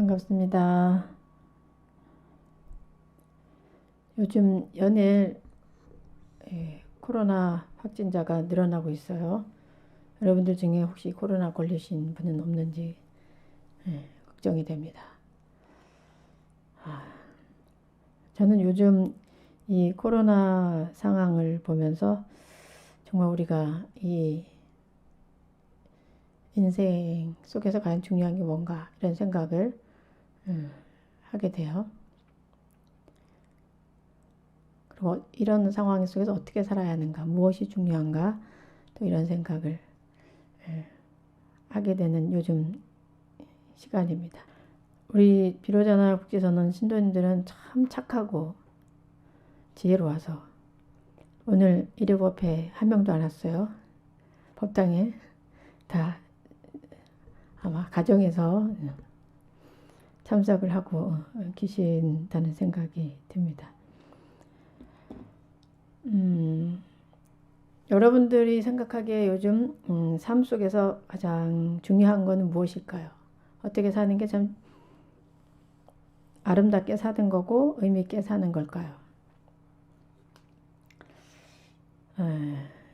반갑습니다. 요즘 연일 코로나 확진자가 늘어나고 있어요. 여러분들 중에 혹시 코로나 걸리신 분은 없는지 걱정이 됩니다. 저는 요즘 이 코로나 상황을 보면서 정말 우리가 이 인생 속에서 가장 중요한 게 뭔가 이런 생각을 하게 돼요. 그리고 이런 상황 속에서 어떻게 살아야 하는가, 무엇이 중요한가, 또 이런 생각을 하게 되는 요즘 시간입니다. 우리 비로자나 국제선언 신도님들은 참 착하고 지혜로워서 오늘 일요법회 한 명도 안 왔어요. 법당에 다 아마 가정에서 참석을 하고 계신다는 생각이 듭니다. 여러분들이 생각하기에 요즘 삶 속에서 가장 중요한 것은 무엇일까요? 어떻게 사는 게 참 아름답게 사는 거고 의미 있게 사는 걸까요?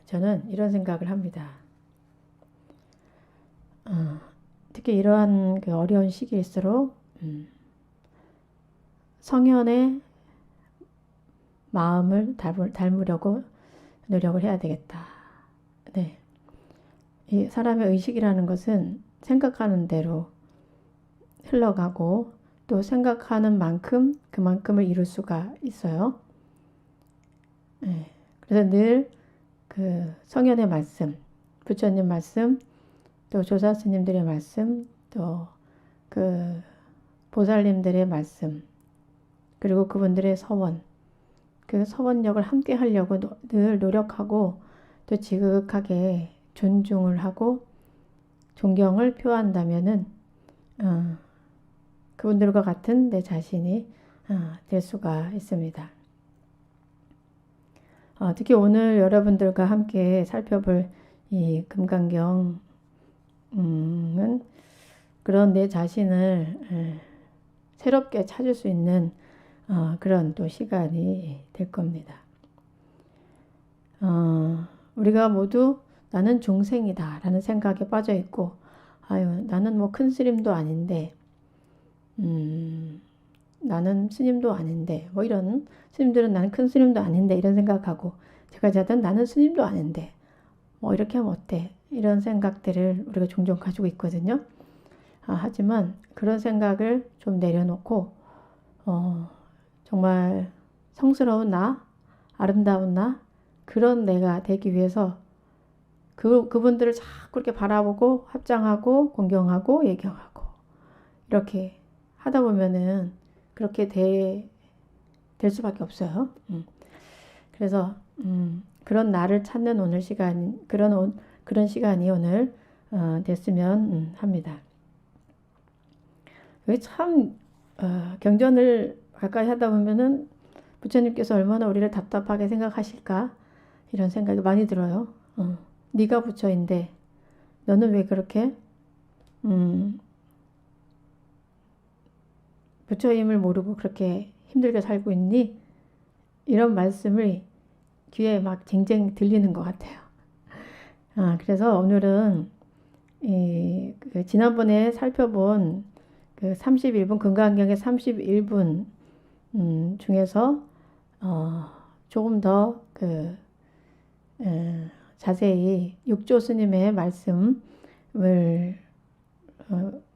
저는 이런 생각을 합니다. 특히 이러한 그 어려운 시기일수록 성현의 마음을 닮으려고 노력을 해야 되겠다. 네. 이 사람의 의식이라는 것은 생각하는 대로 흘러가고 또 생각하는 만큼 그만큼을 이룰 수가 있어요. 네. 그래서 늘 그 성현의 말씀, 부처님 말씀, 또 조사 스님들의 말씀, 또 그 보살님들의 말씀, 그리고 그분들의 서원, 그 서원력을 함께 하려고 늘 노력하고 또 지극하게 존중을 하고 존경을 표한다면은 그분들과 같은 내 자신이 될 수가 있습니다. 특히 오늘 여러분들과 함께 살펴볼 이 금강경은 그런 내 자신을 새롭게 찾을 수 있는 그런 또 시간이 될 겁니다. 우리가 모두 나는 중생이다 라는 생각에 빠져 있고, 나는 뭐 큰 스님도 아닌데, 나는 스님도 아닌데, 뭐 이런 스님들은 나는 큰 스님도 아닌데 이런 생각하고, 제가 자든 나는 스님도 아닌데 뭐 이렇게 하면 어때? 이런 생각들을 우리가 종종 가지고 있거든요. 하지만 그런 생각을 좀 내려놓고 정말 성스러운 나, 아름다운 나, 그런 내가 되기 위해서 그분들을 자꾸 이렇게 바라보고 합장하고 공경하고 예경하고 이렇게 하다 보면은 그렇게 될 수밖에 없어요. 그래서 그런 나를 찾는 오늘 시간, 그런 시간이 오늘 됐으면 합니다. 참 경전을 가까이 하다 보면은 부처님께서 얼마나 우리를 답답하게 생각하실까 이런 생각이 많이 들어요. 네가 부처인데 너는 왜 그렇게 부처임을 모르고 그렇게 힘들게 살고 있니? 이런 말씀을 귀에 막 쟁쟁 들리는 것 같아요. 그래서 오늘은 지난번에 살펴본 그 31분 금강경의 31분 중에서 조금 더 자세히 육조 스님의 말씀을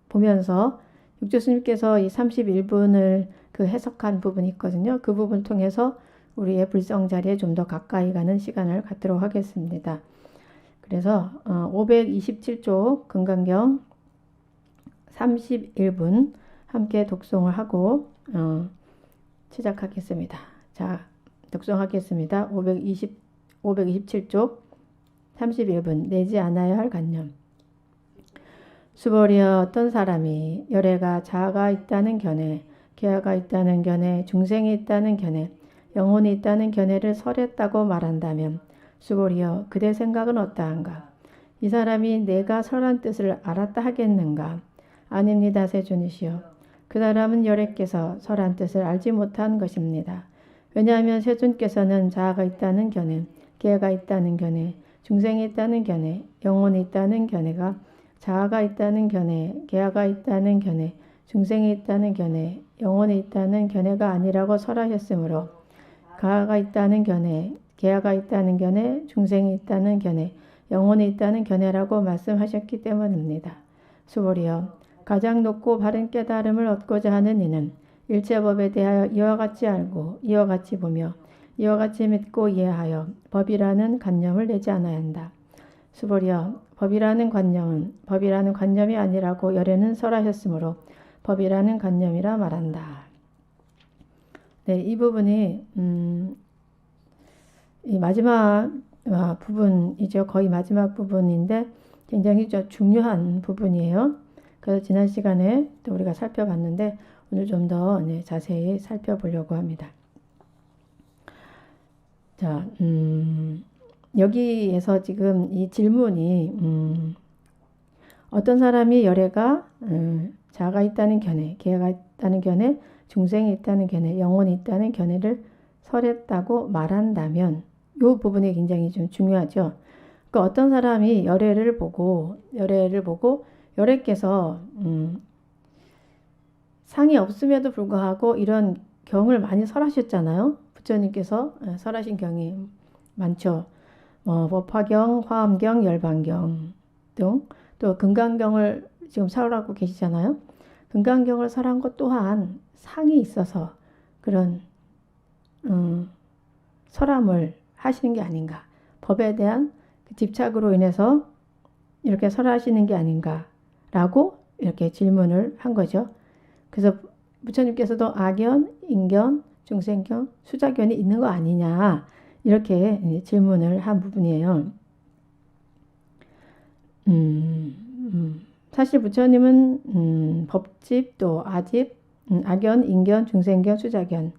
보면서 육조 스님께서 이 31분을 그 해석한 부분이 있거든요. 그 부분을 통해서 우리의 불성 자리에 좀 더 가까이 가는 시간을 갖도록 하겠습니다. 그래서 527쪽 금강경 31분 함께 독송을 하고 시작하겠습니다. 자, 독송하겠습니다. 527쪽 31분 내지 않아야 할 관념. 수보리여 어떤 사람이 열애가 자아가 있다는 견해, 계하가 있다는 견해, 중생이 있다는 견해, 영혼이 있다는 견해를 설했다고 말한다면 수보리여 그대 생각은 어떠한가? 이 사람이 내가 설한 뜻을 알았다 하겠는가? 아닙니다 세존이시여. 그 사람은 열애께서 설한 뜻을 알지 못한 것입니다. 왜냐하면 세존께서는 자아가 있다는 견해, 계가 있다는 견해, 중생이 있다는 견해, 영혼이 있다는 견해가 자아가 있다는 견해, 계가 있다는 견해, 중생이 있다는 견해, 영혼이 있다는 견해가 아니라고 설하셨으므로 가가 있다는 견해, 계가 있다는 견해, 중생이 있다는 견해, 영혼이 있다는 견해라고 말씀하셨기 때문입니다. 수보리여, 가장 높고 바른 깨달음을 얻고자 하는 이는 일체법에 대하여 이와 같이 알고 이와 같이 보며 이와 같이 믿고 이해하여 법이라는 관념을 내지 않아야 한다. 수보리여, 법이라는 관념이 아니라고 열애는 설하셨으므로 법이라는 관념이라 말한다. 네, 이 부분이 이 마지막 부분이죠. 거의 마지막 부분인데 굉장히 중요한 부분이에요. 그래서 지난 시간에 또 우리가 살펴봤는데 오늘 좀 더 자세히 살펴보려고 합니다. 자, 여기에서 지금 이 질문이 어떤 사람이 열애가 자아가 있다는 견해, 계가 있다는 견해, 중생이 있다는 견해, 영혼이 있다는 견해를 설했다고 말한다면 이 부분이 굉장히 좀 중요하죠. 그러니까 어떤 사람이 열애를 보고 열애께서 상이 없음에도 불구하고 이런 경을 많이 설하셨잖아요. 부처님께서 설하신 경이 많죠. 법화경, 화엄경, 열반경 등 또 금강경을 지금 설하고 계시잖아요. 금강경을 설한 것 또한 상이 있어서 그런 설함을 하시는 게 아닌가. 법에 대한 그 집착으로 인해서 이렇게 설하시는 게 아닌가라고 이렇게 질문을 한 거죠. 그래서 부처님께서도 악견, 인견, 중생견, 수자견이 있는 거 아니냐 이렇게 질문을 한 부분이에요. 사실 부처님은 법집 또 아집, 악견, 인견, 중생견, 수자견,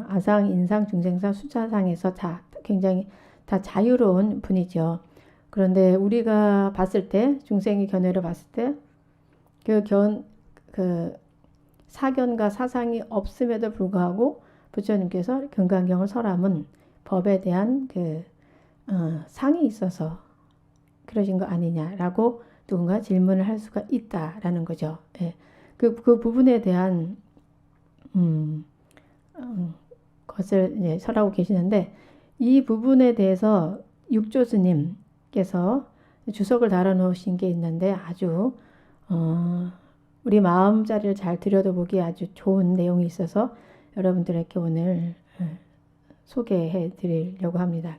아상, 인상, 중생상, 수자상에서 다 굉장히 다 자유로운 분이죠. 그런데 우리가 봤을 때 중생의 견해를 봤을 때 그 사견과 사상이 없음에도 불구하고 부처님께서 금강경을 설함은 법에 대한 상이 있어서 그러신 거 아니냐라고 누군가 질문을 할 수가 있다라는 거죠. 예. 그 부분에 대한 것을 설하고 계시는데 이 부분에 대해서 육조 스님께서 주석을 달아놓으신 게 있는데 아주 우리 마음자리를 잘 들여다보기 아주 좋은 내용이 있어서 여러분들에게 오늘 소개해 드리려고 합니다.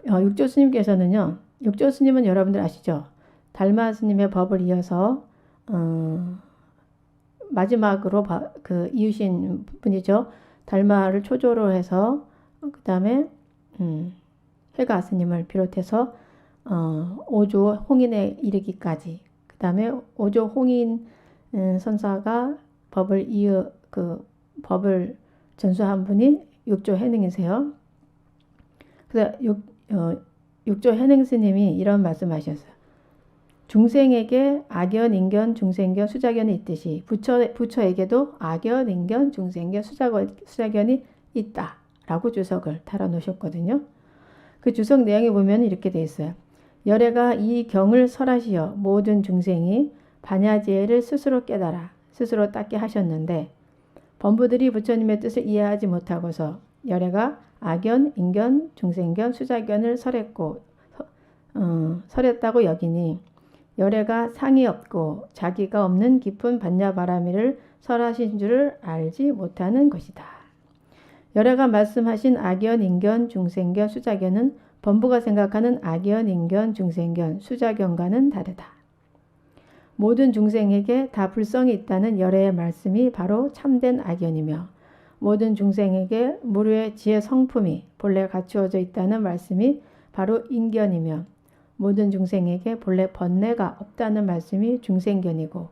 육조 스님께서는요. 육조 스님은 여러분들 아시죠? 달마 스님의 법을 이어서 마지막으로 이으신 분이죠. 달마를 초조로 해서 그 다음에 해가 스님을 비롯해서 5조 홍인에 이르기까지 그 다음에 5조 홍인 선사가 법을 전수한 분이 육조 해능이세요. 그래서 육조 해능 스님이 이런 말씀하셨어요. 중생에게 악견, 인견, 중생견, 수자견이 있듯이 부처에게도 악견, 인견, 중생견, 수자견이 있다라고 주석을 달아놓으셨거든요. 그 주석 내용에 보면 이렇게 돼 있어요. 열애가 이 경을 설하시어 모든 중생이 반야지혜를 스스로 깨달아 스스로 닦게 하셨는데 범부들이 부처님의 뜻을 이해하지 못하고서 열애가 악견, 인견, 중생견, 수자견을 설했다고 여기니 열애가 상이 없고 자기가 없는 깊은 반야바라미를 설하신 줄을 알지 못하는 것이다. 열애가 말씀하신 악견, 인견, 중생견, 수자견은 범부가 생각하는 악견, 인견, 중생견, 수자견과는 다르다. 모든 중생에게 다 불성이 있다는 열애의 말씀이 바로 참된 악견이며 모든 중생에게 무료의 지혜 성품이 본래 갖추어져 있다는 말씀이 바로 인견이며 모든 중생에게 본래 번뇌가 없다는 말씀이 중생견이고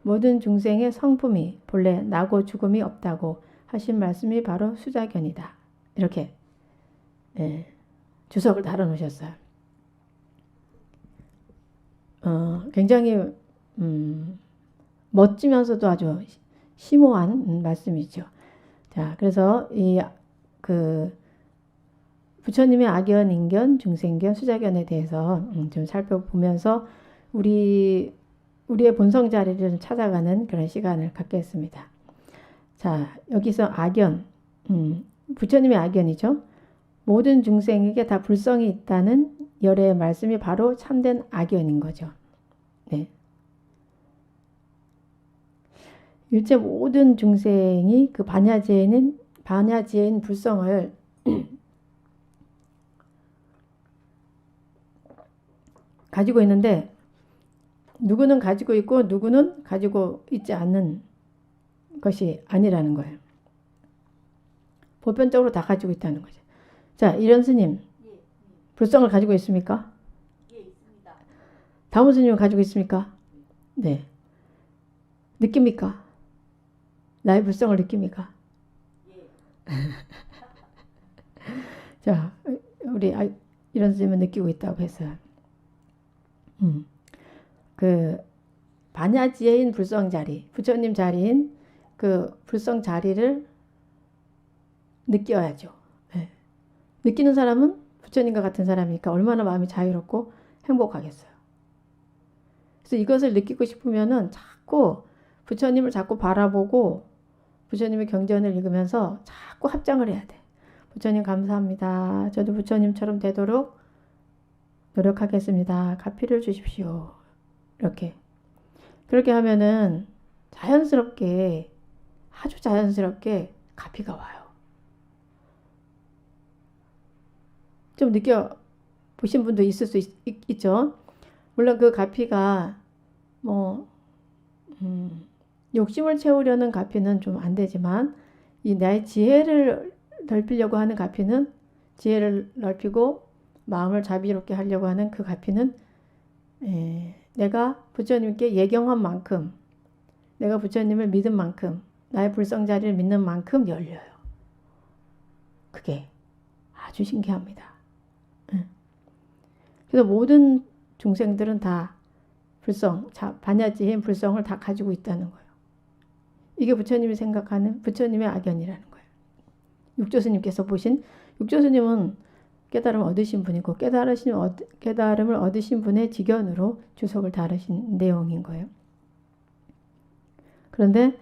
모든 중생의 성품이 본래 나고 죽음이 없다고 하신 말씀이 바로 수자견이다. 이렇게 주석을 달아놓으셨어요. 멋지면서도 아주 심오한 말씀이죠. 자, 그래서 그 부처님의 악연, 인견, 중생견, 수자견에 대해서 좀 살펴보면서 우리의 본성 자리를 좀 찾아가는 그런 시간을 갖겠습니다. 자, 여기서 악연, 부처님의 악연이죠. 모든 중생에게 다 불성이 있다는 열의 말씀이 바로 참된 악연인 거죠. 네. 일체 모든 중생이 그 반야지혜인 불성을 가지고 있는데 누구는 가지고 있고 누구는 가지고 있지 않는 것이 아니라는 거예요. 보편적으로 다 가지고 있다는 거죠. 자, 이런 스님, 불성을 가지고 있습니까? 예, 있습니다. 다음 스님은 가지고 있습니까? 네. 느낍니까? 나의 불성을 느낍니까? 예. 자, 우리 이런 스님은 느끼고 있다고 했어요. 그 반야지혜인 불성 자리, 부처님 자리인 그 불성 자리를 느껴야죠. 네. 느끼는 사람은 부처님과 같은 사람이니까 얼마나 마음이 자유롭고 행복하겠어요. 그래서 이것을 느끼고 싶으면은 자꾸 부처님을 자꾸 바라보고 부처님의 경전을 읽으면서 자꾸 합장을 해야 돼. 부처님 감사합니다. 저도 부처님처럼 되도록 노력하겠습니다. 가피를 주십시오. 이렇게. 그렇게 하면은 자연스럽게, 아주 자연스럽게 가피가 와요. 좀 느껴보신 분도 있을 수 있죠. 물론 그 가피가 욕심을 채우려는 가피는 좀 안 되지만 이 나의 지혜를 넓히려고 하는 가피는 지혜를 넓히고 마음을 자비롭게 하려고 하는 그 가피는 내가 부처님께 예경한 만큼 내가 부처님을 믿은 만큼 나의 불성자리를 믿는 만큼 열려요. 그게 아주 신기합니다. 그래서 모든 중생들은 다 반야지혜인 불성을 다 가지고 있다는 거예요. 이게 부처님이 생각하는 부처님의 악연이라는 거예요. 육조스님께서 보신 육조스님은 깨달음을 얻으신 분이고 깨달음을 얻으신 분의 직연으로 주석을 다루신 내용인 거예요. 그런데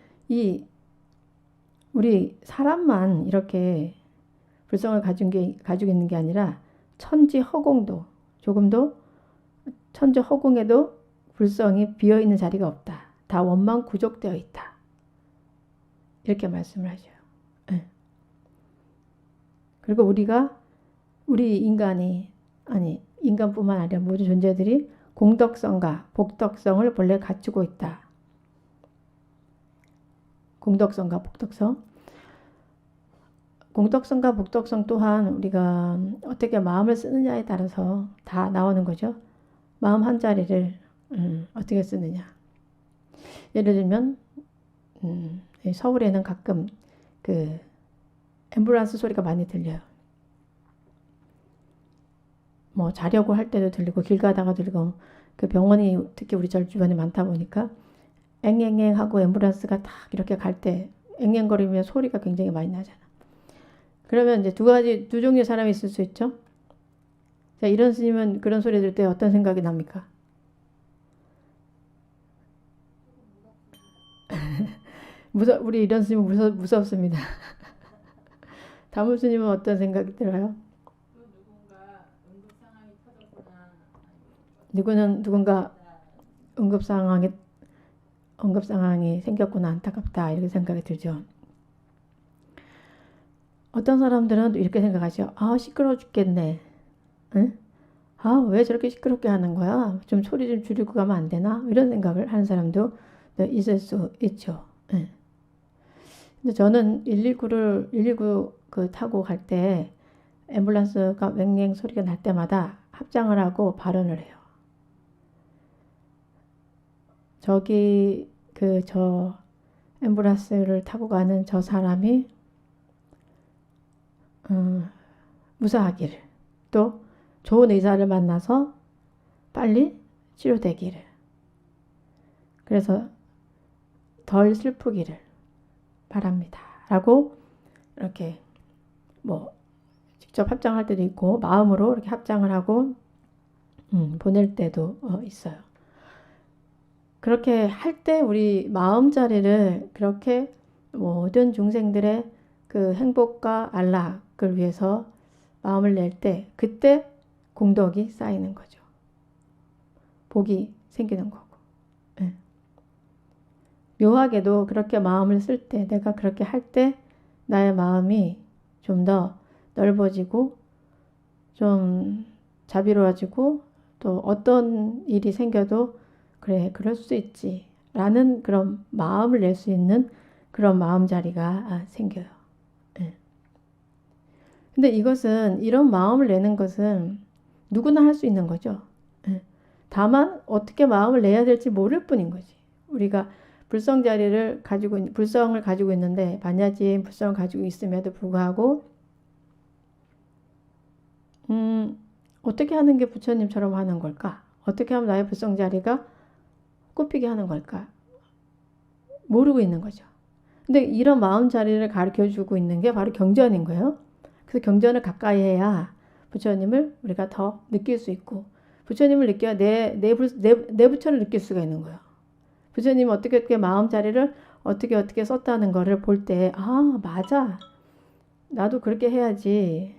우리 사람만 이렇게 불성을 가지고 있는 게 아니라 천지 허공도 조금도 천지 허공에도 불성이 비어있는 자리가 없다. 다 원만 구족되어 있다. 이렇게 말씀을 하셔요. 네. 그리고 우리 인간뿐만 아니라 모든 존재들이 공덕성과 복덕성을 본래 갖추고 있다. 공덕성과 복덕성. 공덕성과 복덕성 또한 우리가 어떻게 마음을 쓰느냐에 따라서 다 나오는 거죠. 마음 한 자리를 어떻게 쓰느냐. 예를 들면 서울에는 가끔 그 앰뷸런스 소리가 많이 들려요. 뭐 자려고 할 때도 들리고 길 가다가 들리고 그 병원이 특히 우리 절 주변에 많다 보니까 앵앵앵 하고 앰뷸런스가 딱 이렇게 갈 때 앵앵거리면 소리가 굉장히 많이 나잖아. 그러면 이제 두 종류의 사람이 있을 수 있죠. 자, 이런 스님은 그런 소리 들을 때 어떤 생각이 납니까? 우리 이런 스님은 무섭습니다. 다문 스님은 어떤 생각이 들어요? 누군가 응급 상황이 생겼구나, 안타깝다, 이렇게 생각이 들죠. 어떤 사람들은 이렇게 생각하죠. 아, 시끄러워 죽겠네. 응? 아, 왜 저렇게 시끄럽게 하는 거야? 좀 소리 좀 줄이고 가면 안 되나? 이런 생각을 하는 사람도 있을 수 있죠. 응. 근데 저는 119 타고 갈 때 앰뷸런스가 웽웽 소리가 날 때마다 합장을 하고 발언을 해요. 저기 저 앰뷸런스를 타고 가는 저 사람이 무사하기를, 또 좋은 의사를 만나서 빨리 치료되기를. 그래서 덜 슬프기를 바랍니다. 라고 이렇게 뭐 직접 합장할 때도 있고 마음으로 이렇게 합장을 하고 보낼 때도 있어요. 그렇게 할 때 우리 마음자리를 그렇게 모든 중생들의 그 행복과 안락을 위해서 마음을 낼 때 그때 공덕이 쌓이는 거죠. 복이 생기는 거고. 네. 묘하게도 그렇게 마음을 쓸 때 내가 그렇게 할 때 나의 마음이 좀 더 넓어지고 좀 자비로워지고 또 어떤 일이 생겨도 그래 그럴 수 있지 라는 그런 마음을 낼 수 있는 그런 마음자리가 생겨요. 네. 근데 이것은 이런 마음을 내는 것은 누구나 할 수 있는 거죠. 네. 다만 어떻게 마음을 내야 될지 모를 뿐인 거지. 우리가 불성을 가지고 있는데 반야지인 불성을 가지고 있음에도 불구하고 어떻게 하는 게 부처님처럼 하는 걸까? 어떻게 하면 나의 불성자리가 꽃피게 하는 걸까? 모르고 있는 거죠. 근데 이런 마음자리를 가르쳐주고 있는 게 바로 경전인 거예요. 그래서 경전을 가까이 해야 부처님을 우리가 더 느낄 수 있고 부처님을 느껴야 내 부처를 느낄 수가 있는 거예요. 부처님이 어떻게 마음자리를 어떻게 썼다는 거를 볼 때 아 맞아 나도 그렇게 해야지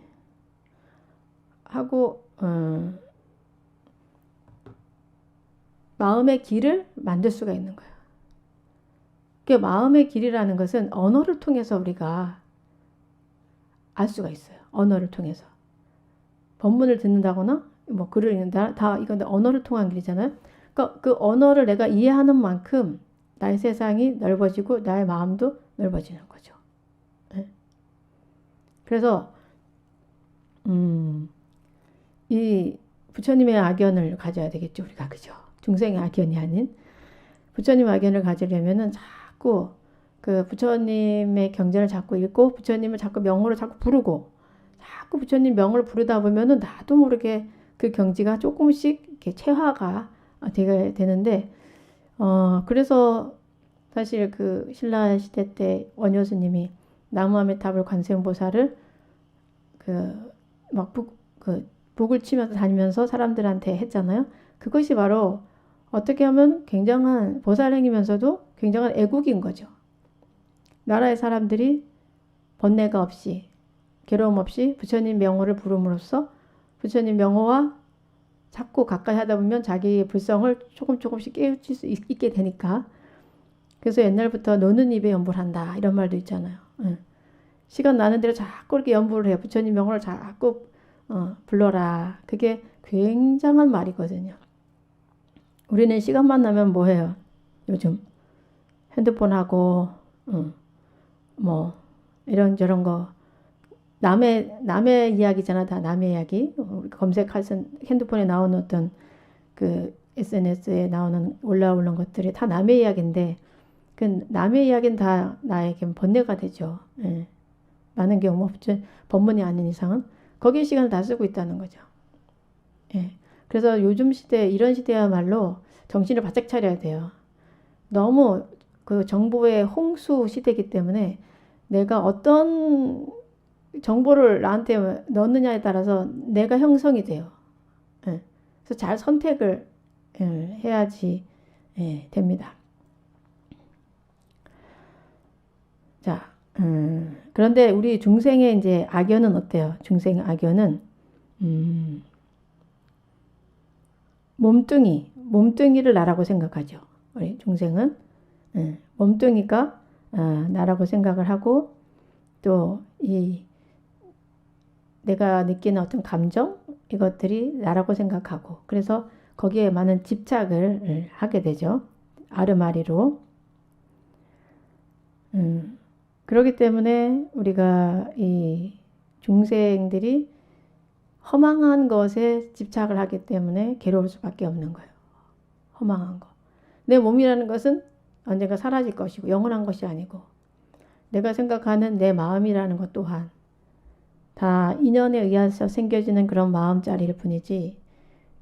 하고 마음의 길을 만들 수가 있는 거예요. 그 마음의 길이라는 것은 언어를 통해서 우리가 알 수가 있어요. 언어를 통해서 법문을 듣는다거나 뭐 글을 읽는다 다 이건 언어를 통한 길이잖아요. 그러니까 그 언어를 내가 이해하는 만큼 나의 세상이 넓어지고 나의 마음도 넓어지는 거죠. 네. 그래서 이 부처님의 악연을 가져야 되겠죠. 우리가 그죠? 중생의 악연이 아닌 부처님 악연을 가지려면은 자꾸 그 부처님의 경전을 자꾸 읽고 부처님을 자꾸 명호를 자꾸 부르고 자꾸 부처님 명호를 부르다 보면은 나도 모르게 그 경지가 조금씩 이렇게 체화가 되게 되는데 그래서 사실 그 신라 시대 때 원효스님이 나무아미타불 관세음보살을 북을 치면서 다니면서 사람들한테 했잖아요. 그것이 바로 어떻게 하면 굉장한 보살행이면서도 굉장한 애국인 거죠. 나라의 사람들이 번뇌가 없이 괴로움 없이 부처님 명호를 부름으로써 부처님 명호와 자꾸 가까이 하다 보면 자기의 불성을 조금씩 깨우칠 수 있게 되니까 그래서 옛날부터 노는 입에 연불 한다 이런 말도 있잖아요. 시간 나는 대로 자꾸 이렇게 연불을 해요. 부처님 명호를 자꾸 불러라. 그게 굉장한 말이거든요. 우리는 시간만 나면 뭐 해요? 요즘 핸드폰하고 뭐 이런저런 거 남의 이야기잖아. 다 남의 이야기. 검색할 때 핸드폰에 나오는 어떤 그 SNS에 나오는 올라오는 것들이 다 남의 이야기인데 그 남의 이야기는 다 나에게 번뇌가 되죠. 예. 많은 경우 없죠. 법문이 아닌 이상은 거기에 시간을 다 쓰고 있다는 거죠. 예. 그래서 요즘 시대 이런 시대야말로 정신을 바짝 차려야 돼요. 너무 그 정보의 홍수 시대이기 때문에 내가 어떤 정보를 나한테 넣느냐에 따라서 내가 형성이 돼요. 예. 그래서 잘 선택을 해야지 됩니다. 자, 그런데 우리 중생의 이제 악연은 어때요? 중생의 악연은 몸뚱이를 나라고 생각하죠. 우리 중생은 몸뚱이가 나라고 생각을 하고 또 이 내가 느끼는 어떤 감정 이것들이 나라고 생각하고 그래서 거기에 많은 집착을 하게 되죠. 아르마리로. 그렇기 때문에 우리가 이 중생들이 허망한 것에 집착을 하기 때문에 괴로울 수밖에 없는 거예요. 허망한 거. 내 몸이라는 것은 언젠가 사라질 것이고 영원한 것이 아니고 내가 생각하는 내 마음이라는 것 또한 다 인연에 의해서 생겨지는 그런 마음자리일 뿐이지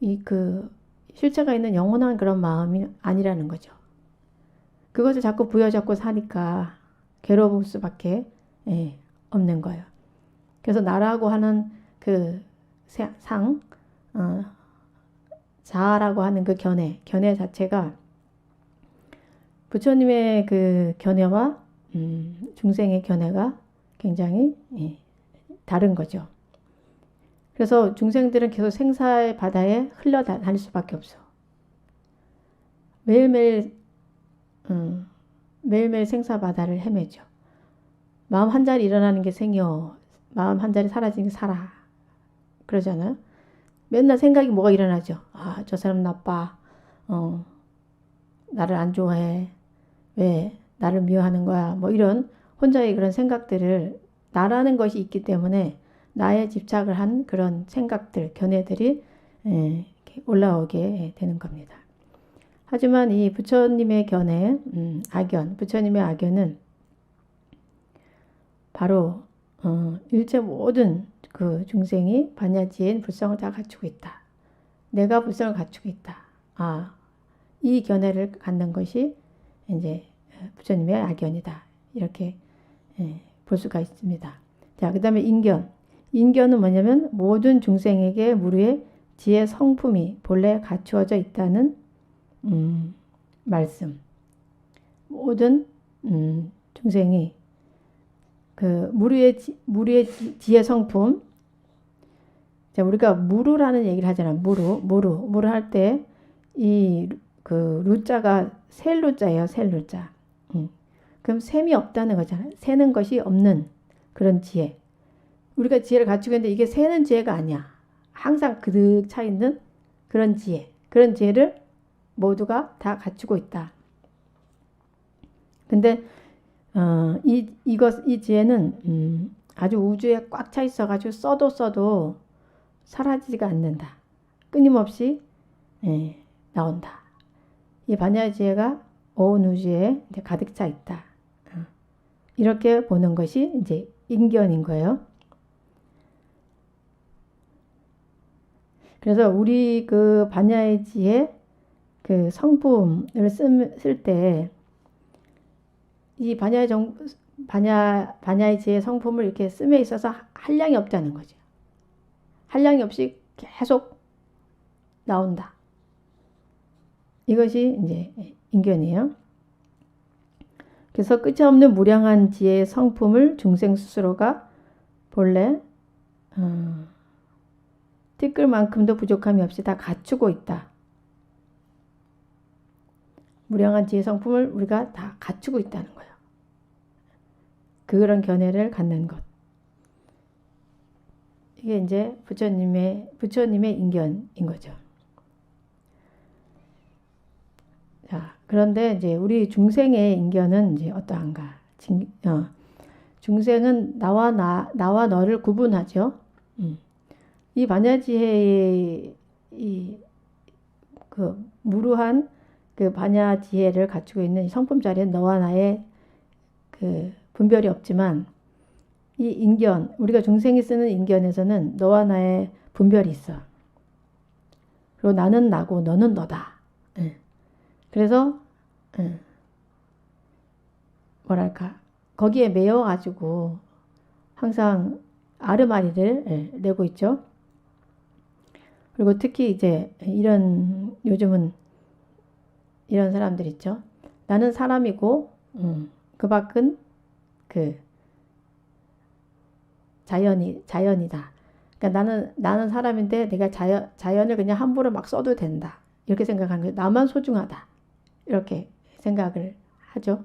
이 그 실체가 있는 영원한 그런 마음이 아니라는 거죠. 그것을 자꾸 부여잡고 사니까 괴로울 수밖에 없는 거예요. 그래서 나라고 하는 그 상, 자아라고 하는 그 견해 자체가 부처님의 그 견해와 중생의 견해가 굉장히 다른 거죠. 그래서 중생들은 계속 생사의 바다에 흘러다닐 수밖에 없어. 매일매일 생사 바다를 헤매죠. 마음 한 자리 일어나는 게 생여, 마음 한 자리 사라지는 게 살아. 그러잖아요. 맨날 생각이 뭐가 일어나죠. 아, 저 사람 나빠. 나를 안 좋아해. 왜 나를 미워하는 거야. 뭐 이런 혼자의 그런 생각들을 나라는 것이 있기 때문에 나에 집착을 한 그런 생각들, 견해들이 올라오게 되는 겁니다. 하지만 이 부처님의 견해, 악연, 부처님의 악연은 바로 일체 모든 그 중생이 반야지엔 불성을 다 갖추고 있다. 내가 불성을 갖추고 있다. 이 견해를 갖는 것이 이제 부처님의 악연이다. 이렇게 볼 수가 있습니다. 자, 그 다음에 인견. 인견은 뭐냐면 모든 중생에게 무료의 지혜 성품이 본래 갖추어져 있다는 말씀. 모든 중생이 그 무료의 지혜 성품. 자, 우리가 무루라는 얘기를 하잖아요. 무루 할 때 이 그 루자가 셀루자예요. 셀루자. 그럼 셈이 없다는 거잖아요. 세는 것이 없는 그런 지혜. 우리가 지혜를 갖추고 있는데 이게 세는 지혜가 아니야. 항상 그득 차 있는 그런 지혜. 그런 지혜를 모두가 다 갖추고 있다. 근데 이 지혜는 아주 우주에 꽉 차 있어가지고 써도 사라지지가 않는다. 끊임없이 나온다. 이 반야의 지혜가 온 우주에 이제 가득 차 있다. 이렇게 보는 것이 이제 인견인 거예요. 그래서 우리 그 반야의 지혜 그 성품을 쓸 때 이 반야의 지혜 성품을 이렇게 씀에 있어서 한량이 없다는 거죠. 한량이 없이 계속 나온다. 이것이 이제 인견이에요. 그래서 끝이 없는 무량한 지혜의 성품을 중생 스스로가 본래 티끌만큼도 부족함이 없이 다 갖추고 있다. 무량한 지혜 성품을 우리가 다 갖추고 있다는 거예요. 그런 견해를 갖는 것. 이게 이제 부처님의 인견인 거죠. 자, 그런데 이제 우리 중생의 인견은 이제 어떠한가? 중생은 나와 너를 구분하죠. 이 반야지혜의 그 무루한 그 반야지혜를 갖추고 있는 성품 자리에 너와 나의 그 분별이 없지만 이 인견, 우리가 중생이 쓰는 인견에서는 너와 나의 분별이 있어. 그리고 나는 나고 너는 너다. 그래서 뭐랄까 거기에 매여가지고 항상 아르마리를 내고 있죠. 그리고 특히 이제 요즘은 이런 사람들 있죠. 나는 사람이고 그 밖은 그 자연이다. 그러니까 나는 사람인데 내가 자연을 그냥 함부로 막 써도 된다. 이렇게 생각하는 거예요. 나만 소중하다. 이렇게 생각을 하죠.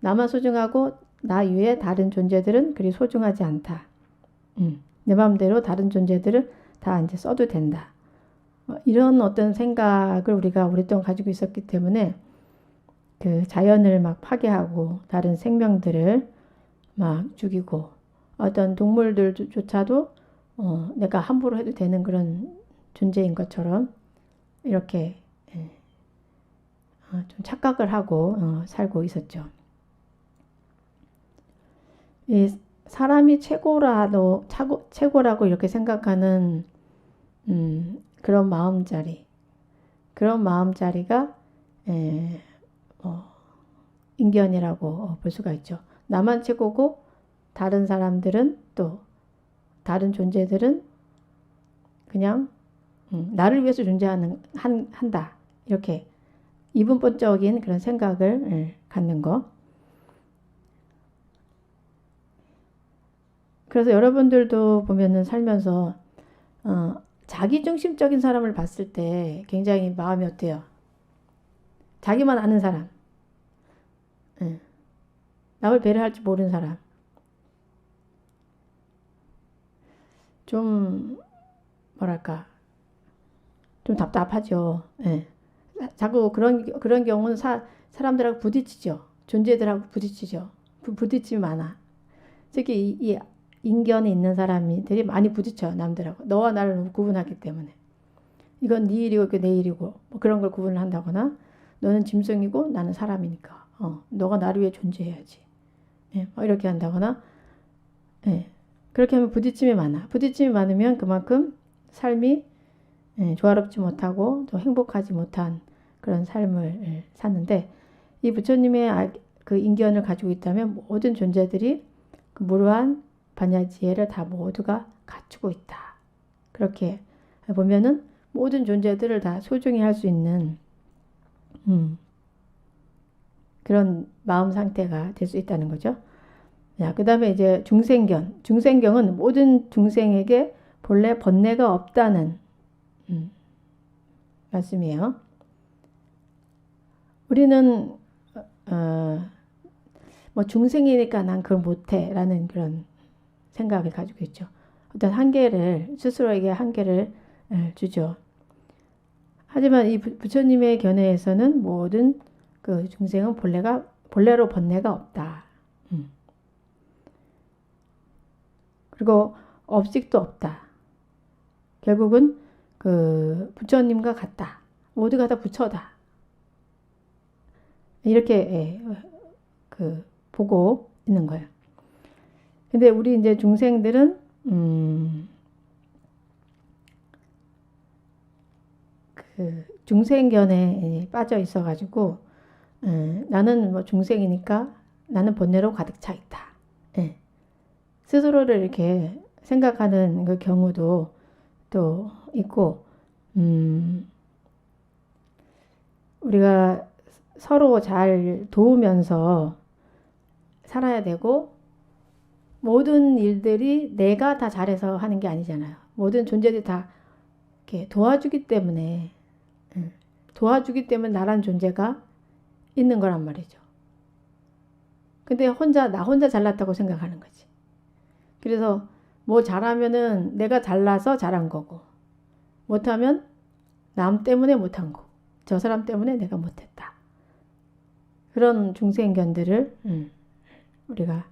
나만 소중하고 나 이외에 다른 존재들은 그리 소중하지 않다. 내 마음대로 다른 존재들을 다 이제 써도 된다. 이런 어떤 생각을 우리가 오랫동안 가지고 있었기 때문에 그 자연을 막 파괴하고 다른 생명들을 막 죽이고 어떤 동물들조차도 내가 함부로 해도 되는 그런 존재인 것처럼 이렇게 좀 착각을 하고 살고 있었죠. 이 사람이 최고라고 이렇게 생각하는 그런 마음자리가 인견이라고 볼 수가 있죠. 나만 최고고 다른 사람들은 또 다른 존재들은 그냥 나를 위해서 존재하는 한다. 이렇게 이분법적인 그런 생각을 갖는 거. 그래서 여러분들도 보면은 살면서 자기중심적인 사람을 봤을 때 굉장히 마음이 어때요? 자기만 아는 사람, 남을 배려할 줄 모르는 사람, 좀 뭐랄까, 좀 답답하죠. 예. 자꾸 그런 경우는 사람들하고 부딪히죠. 존재들하고 부딪히죠. 부딪힘이 많아. 특히 이 인견이 있는 사람들이 많이 부딪혀요. 남들하고. 너와 나를 구분하기 때문에. 이건 네 일이고 이게 내 일이고 뭐 그런 걸 구분을 한다거나 너는 짐승이고 나는 사람이니까 너가 나를 위해 존재해야지. 예, 뭐 이렇게 한다거나 예, 그렇게 하면 부딪힘이 많아. 부딪힘이 많으면 그만큼 삶이 조화롭지 못하고 또 행복하지 못한 그런 삶을 사는데 이 부처님의 그 인견을 가지고 있다면 모든 존재들이 그 무료한 반야지혜를 다 모두가 갖추고 있다. 그렇게 보면은 모든 존재들을 다 소중히 할 수 있는 그런 마음 상태가 될 수 있다는 거죠. 자, 그 다음에 이제 중생견. 중생경은 모든 중생에게 본래 번뇌가 없다는 말씀이에요. 우리는 뭐 중생이니까 난 그걸 못해라는 그런 생각을 가지고 있죠. 어떤 한계를 스스로에게 한계를 주죠. 하지만 이 부처님의 견해에서는 모든 그 중생은 본래로 번뇌가 없다. 그리고 업식도 없다. 결국은 그 부처님과 같다. 모두가 다 부처다. 이렇게 그 보고 있는 거예요. 근데 우리 이제 중생들은 그 중생견에 빠져 있어가지고 나는 뭐 중생이니까 나는 번뇌로 가득 차 있다. 예. 스스로를 이렇게 생각하는 그 경우도 또 있고 우리가 서로 잘 도우면서 살아야 되고 모든 일들이 내가 다 잘해서 하는 게 아니잖아요. 모든 존재들이 다 이렇게 도와주기 때문에 나란 존재가 있는 거란 말이죠. 근데 나 혼자 잘났다고 생각하는 거지. 그래서 뭐 잘하면은 내가 잘나서 잘한 거고 못하면 남 때문에 못한 거고 저 사람 때문에 내가 못했다. 그런 중생견들을 우리가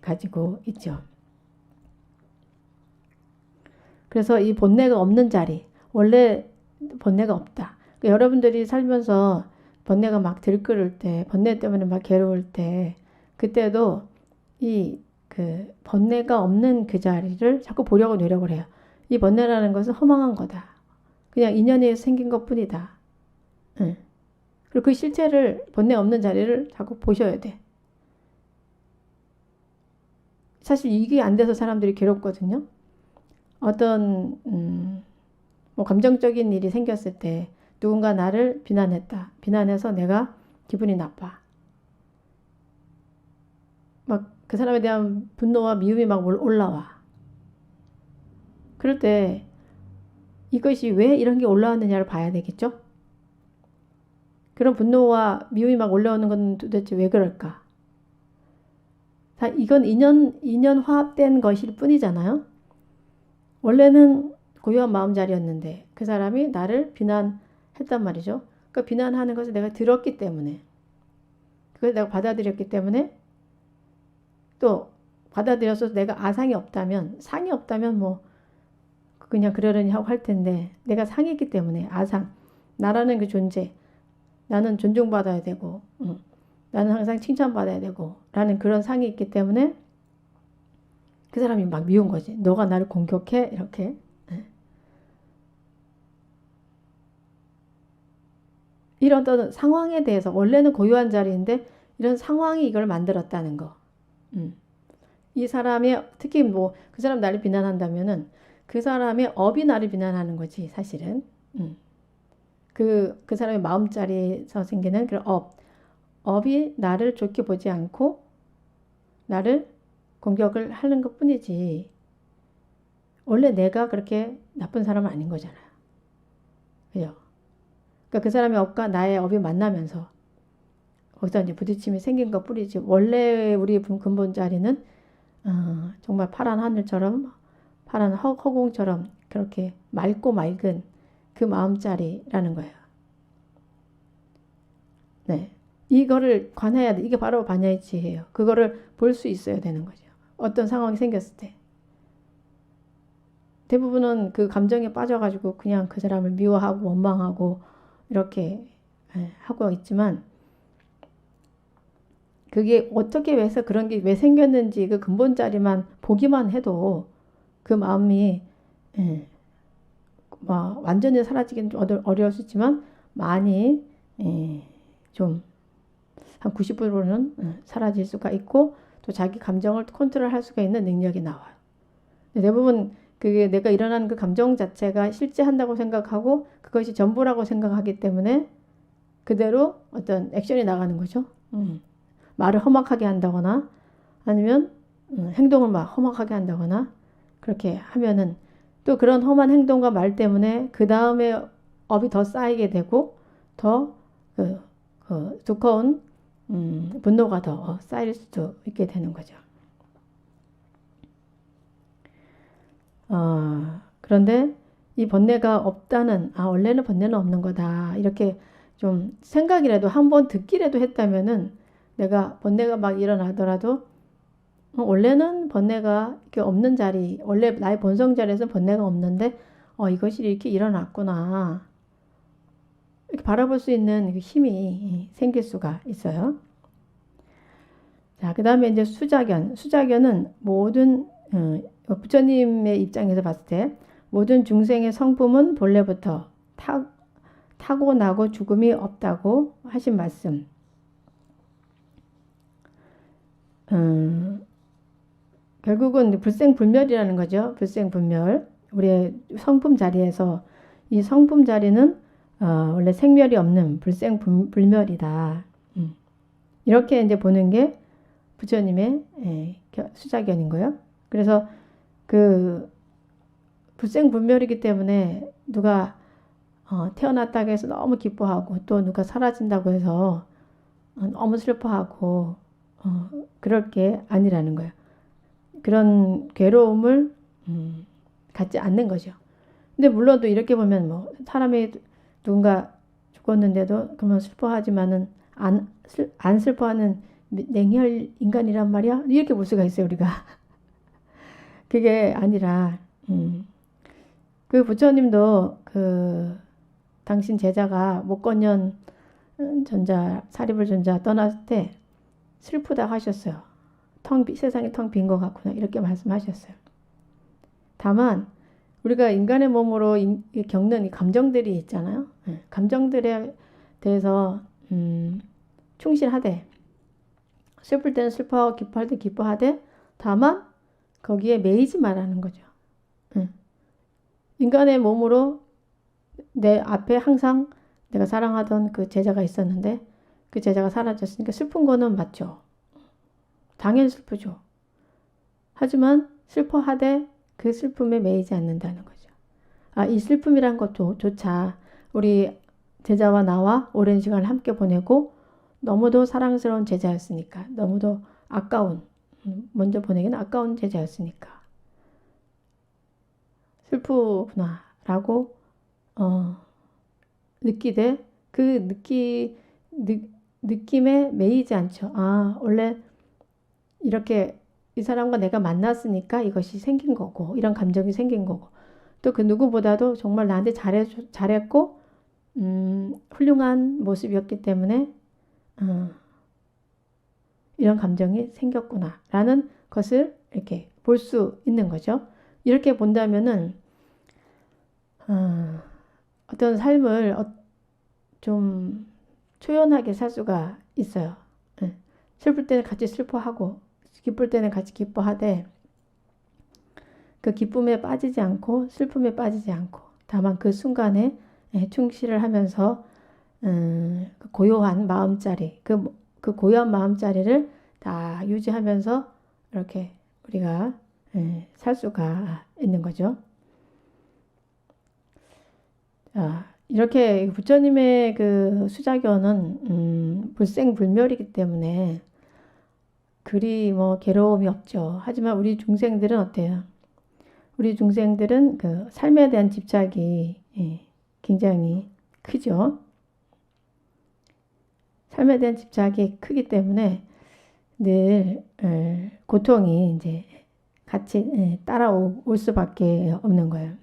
가지고 있죠. 그래서 이 본뇌가 없는 자리, 원래 번뇌가 없다. 그러니까 여러분들이 살면서 번뇌가 막 들끓을 때, 번뇌 때문에 막 괴로울 때, 그때도 이 그 번뇌가 없는 그 자리를 자꾸 보려고 노력을 해요. 이 번뇌라는 것은 허망한 거다. 그냥 인연에 의해서 생긴 것 뿐이다. 그리고 그 실체를, 번뇌 없는 자리를 자꾸 보셔야 돼. 사실 이게 안 돼서 사람들이 괴롭거든요. 어떤 뭐 감정적인 일이 생겼을 때 누군가 나를 비난했다. 비난해서 내가 기분이 나빠. 막 그 사람에 대한 분노와 미움이 막 올라와. 그럴 때 이것이 왜 이런 게 올라왔느냐를 봐야 되겠죠? 그런 분노와 미움이 막 올라오는 건 도대체 왜 그럴까? 이건 인연 화합된 것일 뿐이잖아요. 원래는 고요한 마음자리였는데 그 사람이 나를 비난했단 말이죠. 그러니까 비난하는 것을 내가 들었기 때문에 그걸 내가 받아들였기 때문에 또 받아들여서 내가 아상이 없다면 상이 없다면 뭐 그냥 그러려니 하고 할 텐데 내가 상이 있기 때문에 아상 나라는 그 존재 나는 존중받아야 되고 나는 항상 칭찬받아야 되고 라는 그런 상이 있기 때문에 그 사람이 막 미운 거지. 너가 나를 공격해? 이렇게. 이런 어떤 상황에 대해서 원래는 고유한 자리인데 이런 상황이 이걸 만들었다는 거. 이 사람의 특히 뭐 그 사람 나를 비난한다면은 그 사람의 업이 나를 비난하는 거지 사실은. 그 사람의 마음자리에서 생기는 그런 업이 나를 좋게 보지 않고 나를 공격을 하는 것뿐이지. 원래 내가 그렇게 나쁜 사람은 아닌 거잖아요. 그죠? 그러니까 그 사람의 업과 나의 업이 만나면서 거기서 이제 부딪힘이 생긴 것 뿐이지. 원래 우리 근본 자리는 정말 파란 하늘처럼 파란 허공처럼 그렇게 맑고 맑은 그 마음자리라는 거예요. 네. 이거를 관해야 돼. 이게 바로 반야의 지혜예요. 그거를 볼 수 있어야 되는 거죠. 어떤 상황이 생겼을 때. 대부분은 그 감정에 빠져가지고 그냥 그 사람을 미워하고 원망하고 이렇게 하고 있지만 그게 어떻게 해서 그런 게 왜 생겼는지 그 근본 자리만 보기만 해도 그 마음이 뭐 완전히 사라지기는 좀 어려울 수 있지만 많이 좀 한 90%는 사라질 수가 있고 또 자기 감정을 컨트롤할 수가 있는 능력이 나와요. 대부분 그게 내가 일어나는 그 감정 자체가 실제한다고 생각하고 그것이 전부라고 생각하기 때문에 그대로 어떤 액션이 나가는 거죠. 말을 험악하게 한다거나 아니면 행동을 막 험악하게 한다거나 그렇게 하면은 또 그런 험한 행동과 말 때문에 그 다음에 업이 더 쌓이게 되고 더 두꺼운 분노가 더 쌓일 수도 있게 되는 거죠. 그런데 이 번뇌가 없다는, 원래는 번뇌는 없는 거다. 이렇게 좀 생각이라도 한번 듣기라도 했다면은 내가 번뇌가 막 일어나더라도 원래는 번뇌가 이렇게 없는 자리, 원래 나의 본성 자리에서 번뇌가 없는데 이것이 이렇게 일어났구나. 이렇게 바라볼 수 있는 힘이 생길 수가 있어요. 자, 그 다음에 이제 수자견. 수자견은 모든 부처님의 입장에서 봤을 때 모든 중생의 성품은 본래부터 타고나고 죽음이 없다고 하신 말씀. 결국은 불생불멸이라는 거죠. 불생불멸. 우리의 성품 자리에서 이 성품 자리는 원래 생멸이 없는 불생불멸이다. 이렇게 이제 보는 게 부처님의 수자견인 거예요. 그래서 그 불생불멸이기 때문에 누가 태어났다고 해서 너무 기뻐하고 또 누가 사라진다고 해서 너무 슬퍼하고 그럴 게 아니라는 거예요. 그런 괴로움을 갖지 않는 거죠. 근데 물론 또 이렇게 보면 뭐 사람이 누군가 죽었는데도 그러면 슬퍼하지만은 안 슬퍼하는 냉혈 인간이란 말이야? 이렇게 볼 수가 있어요, 우리가. 그게 아니라 그 부처님도 그 당신 제자가 목건년 사리불 전자 떠났을 때 슬프다 하셨어요. 세상이 텅 빈 것 같구나 이렇게 말씀하셨어요. 다만 우리가 인간의 몸으로 겪는 이 감정들이 있잖아요. 감정들에 대해서 충실하되 슬플 때는 슬퍼하고 기뻐할 때 기뻐하되 다만 거기에 매이지 말라는 거죠. 인간의 몸으로 내 앞에 항상 내가 사랑하던 그 제자가 있었는데 그 제자가 사라졌으니까 슬픈 거는 맞죠. 당연히 슬프죠. 하지만 슬퍼하되 그 슬픔에 매이지 않는다는 거죠. 이 슬픔이란 것조차 우리 제자와 나와 오랜 시간을 함께 보내고 너무도 사랑스러운 제자였으니까 너무도 아까운 먼저 보내기는 아까운 제자였으니까 슬프구나 라고 느끼되 그 느낌에 매이지 않죠. 원래 이렇게 이 사람과 내가 만났으니까 이것이 생긴 거고 이런 감정이 생긴 거고 또 그 누구보다도 정말 나한테 잘했고 훌륭한 모습이었기 때문에 이런 감정이 생겼구나 라는 것을 이렇게 볼 수 있는 거죠. 이렇게 본다면은 어떤 삶을 좀 초연하게 살 수가 있어요. 슬플 때는 같이 슬퍼하고 기쁠 때는 같이 기뻐하되 그 기쁨에 빠지지 않고 슬픔에 빠지지 않고 다만 그 순간에 충실을 하면서 그 고요한 마음자리 그 고요한 마음자리를 다 유지하면서 이렇게 우리가 살 수가 있는 거죠. 이렇게 부처님의 그 수자견은 불생불멸이기 때문에 그리 뭐 괴로움이 없죠. 하지만 우리 중생들은 어때요? 우리 중생들은 그 삶에 대한 집착이 굉장히 크죠. 삶에 대한 집착이 크기 때문에 늘 고통이 이제 같이 따라올 수밖에 없는 거예요.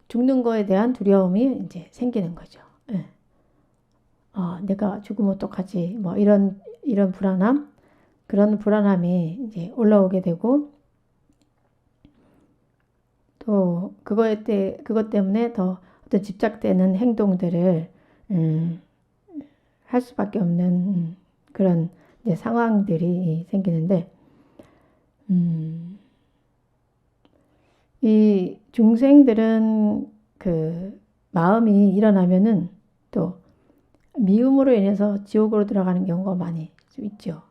죽는 거에 대한 두려움이 이제 생기는 거죠. 내가 죽으면 어떡하지? 뭐 이런 불안함, 그런 불안함이 이제 올라오게 되고 또 그것 때문에 더 어떤 집착되는 행동들을 할 수밖에 없는 그런 이제 상황들이 생기는데 이 중생들은 그 마음이 일어나면은 또 미움으로 인해서 지옥으로 들어가는 경우가 많이 있죠.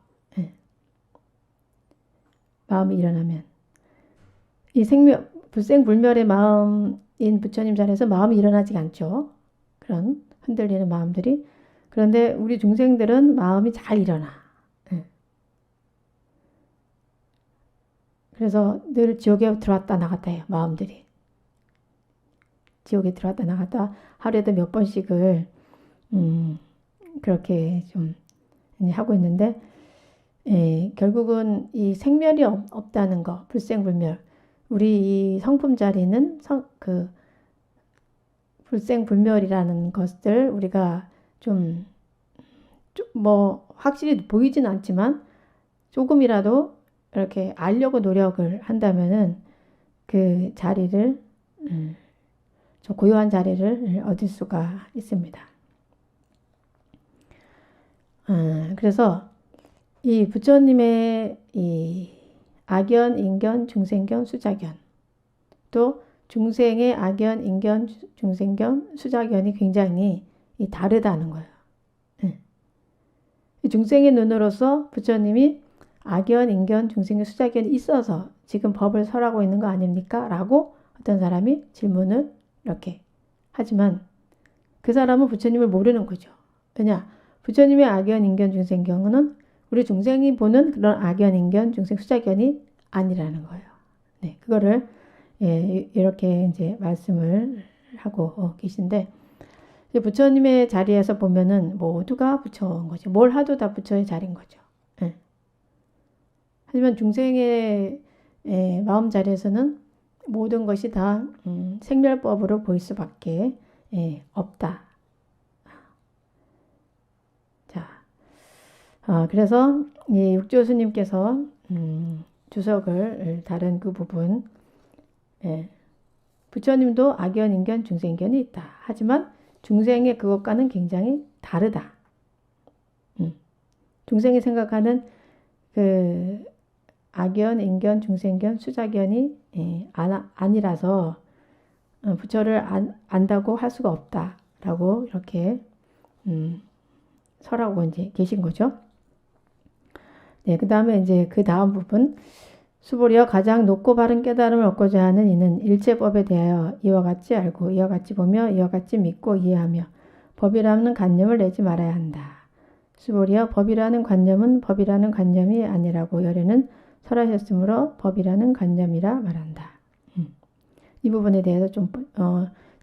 마음이 일어나면 이 불생불멸의 마음인 부처님 자리에서 마음이 일어나지 않죠. 그런 흔들리는 마음들이. 그런데 우리 중생들은 마음이 잘 일어나. 그래서 늘 지옥에 들어왔다 나갔다 해요. 마음들이. 지옥에 들어왔다 나갔다 하루에도 몇 번씩을 그렇게 좀 하고 있는데 결국은 이 생멸이 없다는 거, 불생불멸. 우리 이 성품 자리는 그 불생불멸이라는 것을 우리가 좀 뭐 확실히 보이진 않지만 조금이라도 이렇게 알려고 노력을 한다면은 그 자리를 좀 고요한 자리를 얻을 수가 있습니다. 그래서 이 부처님의 이 악견, 인견, 중생견, 수자견 또 중생의 악견, 인견, 중생견, 수자견이 굉장히 다르다는 거예요. 중생의 눈으로서 부처님이 악견, 인견, 중생견, 수자견이 있어서 지금 법을 설하고 있는 거 아닙니까? 라고 어떤 사람이 질문을 이렇게 하지만 그 사람은 부처님을 모르는 거죠. 왜냐? 부처님의 악견, 인견, 중생견은 우리 중생이 보는 그런 악견, 인견, 중생, 수자견이 아니라는 거예요. 네, 그거를 이렇게 이제 말씀을 하고 계신데 부처님의 자리에서 보면은 모두가 부처인 거죠. 뭘 하도 다 부처의 자리인 거죠. 하지만 중생의 마음 자리에서는 모든 것이 다 생멸법으로 보일 수밖에 없다. 자, 그래서 이 육조 스님께서 주석을 다른 그 부분, 부처님도 악견, 인견, 중생견이 있다. 하지만 중생의 그것과는 굉장히 다르다. 중생이 생각하는 그 악견, 인견, 중생견, 수자견이 아니라서 부처를 안다고 할 수가 없다라고 이렇게 설하고 이제 계신 거죠. 네, 그 다음에 이제 그 다음 부분 수보리여 가장 높고 바른 깨달음을 얻고자 하는 이는 일체법에 대하여 이와 같이 알고 이와 같이 보며 이와 같이 믿고 이해하며 법이라는 관념을 내지 말아야 한다. 수보리여 법이라는 관념은 법이라는 관념이 아니라고 열에는 설하셨으므로 법이라는 관념이라 말한다. 이 부분에 대해서 좀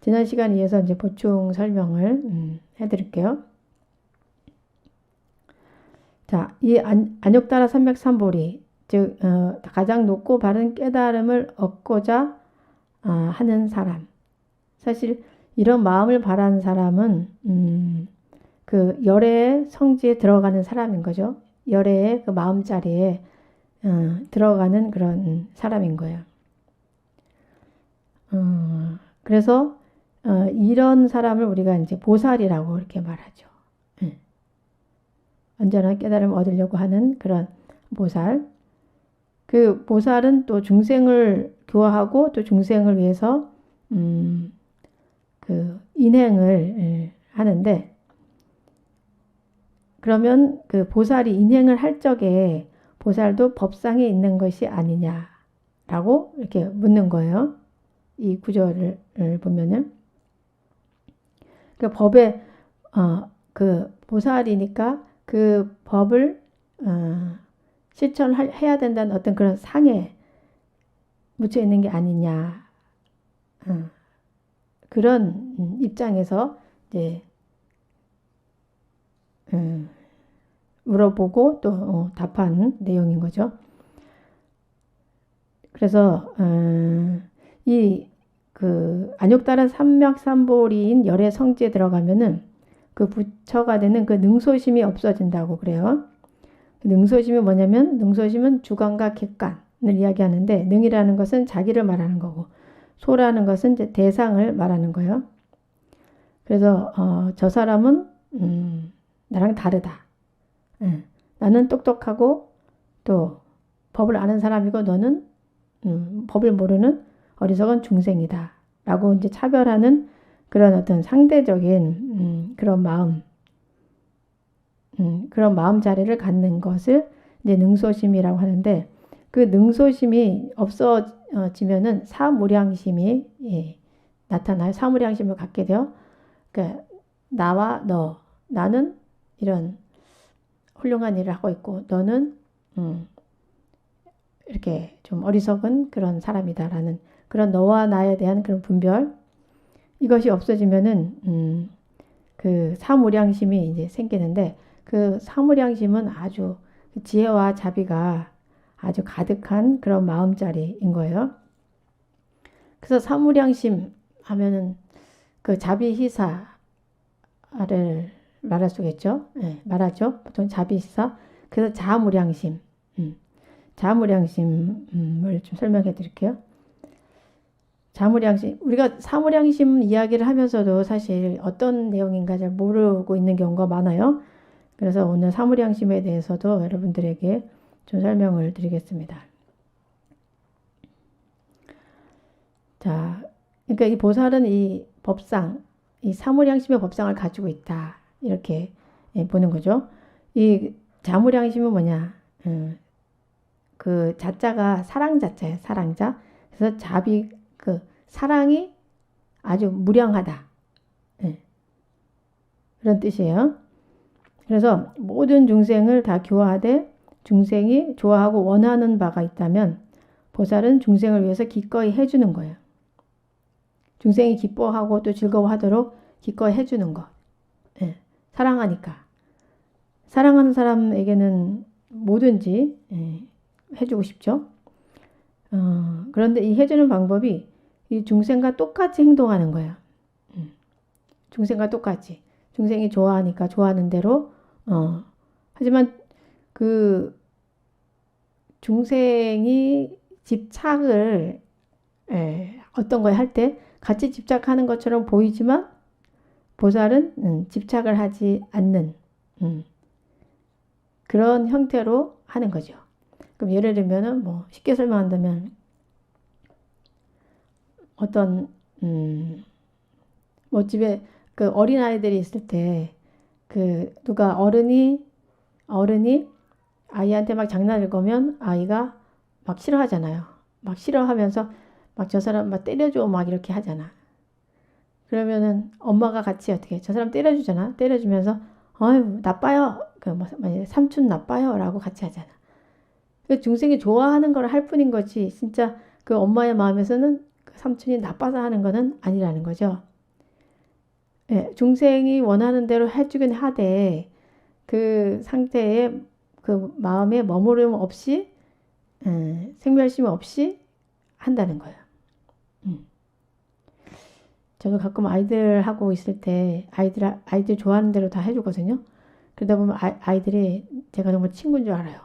지난 시간에 이어서 이제 보충 설명을 해드릴게요. 자, 이 안욕따라 303보리 즉 가장 높고 바른 깨달음을 얻고자 하는 사람. 사실 이런 마음을 바라는 사람은 그 열애의 성지에 들어가는 사람인 거죠. 열애의 그 마음자리에 들어가는 그런 사람인 거예요. 그래서 이런 사람을 우리가 이제 보살이라고 이렇게 말하죠. 완전한 깨달음을 얻으려고 하는 그런 보살. 그 보살은 또 중생을 교화하고 또 중생을 위해서 그 인행을 하는데, 그러면 그 보살이 인행을 할 적에 보살도 법상에 있는 것이 아니냐라고 이렇게 묻는 거예요. 이 구절을 보면은 그 법에 그 보살이니까 그 법을 실천해야 된다는 어떤 그런 상에 묻혀 있는 게 아니냐, 그런 입장에서 이제 물어보고 또 답한 내용인 거죠. 그래서 이 그 안욕다른 삼맥삼보리인 열의 성지에 들어가면은 그 부처가 되는 그 능소심이 없어진다고 그래요. 능소심이 뭐냐면, 능소심은 주관과 객관을 이야기하는데, 능이라는 것은 자기를 말하는 거고, 소라는 것은 이제 대상을 말하는 거예요. 그래서 저 사람은 나랑 다르다. 나는 똑똑하고 또 법을 아는 사람이고 너는 법을 모르는 어리석은 중생이다 라고 이제 차별하는 그런 어떤 상대적인 그런 마음, 그런 마음 자리를 갖는 것을 이제 능소심이라고 하는데, 그 능소심이 없어지면은 사무량심이 나타나요. 사무량심을 갖게 돼요. 그러니까 나와 너, 나는 이런 훌륭한 일을 하고 있고 너는 이렇게 좀 어리석은 그런 사람이다라는 그런 너와 나에 대한 그런 분별, 이것이 없어지면은 그 사무량심이 이제 생기는데, 그 사무량심은 아주 지혜와 자비가 아주 가득한 그런 마음자리인 거예요. 그래서 사무량심 하면은 그 자비희사를 말할 수 있겠죠. 네, 말하죠. 보통 자비희사. 그래서 자무량심, 자무량심을 좀 설명해 드릴게요. 자무량심, 우리가 사무량심 이야기를 하면서도 사실 어떤 내용인가 잘 모르고 있는 경우가 많아요. 그래서 오늘 사무량심에 대해서도 여러분들에게 좀 설명을 드리겠습니다. 자, 그러니까 이 보살은 이 법상, 이 사무량심의 법상을 가지고 있다, 이렇게 보는 거죠. 이 자무량심은 뭐냐? 그 자자가 사랑자자예요. 사랑자. 그래서 자비, 그 사랑이 아주 무량하다, 그런 뜻이에요. 그래서 모든 중생을 다 교화하되 중생이 좋아하고 원하는 바가 있다면 보살은 중생을 위해서 기꺼이 해주는 거예요. 중생이 기뻐하고 또 즐거워하도록 기꺼이 해주는 것. 사랑하니까. 사랑하는 사람에게는 뭐든지 해주고 싶죠. 그런데 이 해주는 방법이 이 중생과 똑같이 행동하는 거예요. 중생과 똑같이. 중생이 좋아하니까 좋아하는 대로. 하지만 그 중생이 집착을 어떤 거에 할 때 같이 집착하는 것처럼 보이지만 보살은 집착을 하지 않는 그런 형태로 하는 거죠. 그럼 예를 들면은 뭐 쉽게 설명한다면, 어떤 뭐 집에 그 어린 아이들이 있을 때 그 누가 어른이 아이한테 막 장난을 거면 아이가 막 싫어하잖아요. 막 싫어하면서 막 저 사람 막 때려줘 막 이렇게 하잖아. 그러면은 엄마가 같이 어떻게 저 사람 때려주잖아. 때려주면서 아유 나빠요. 그 뭐 삼촌 나빠요라고 같이 하잖아. 그 중생이 좋아하는 걸 할 뿐인 거지 진짜 그 엄마의 마음에서는 그 삼촌이 나빠서 하는 거는 아니라는 거죠. 중생이 원하는 대로 해주긴 하되 그 상태에 그 마음에 머무름 없이 생멸심 없이 한다는 거예요. 저도 가끔 아이들 하고 있을 때 아이들 좋아하는 대로 다 해주거든요. 그러다 보면 아이들이 제가 정말 친구인 줄 알아요.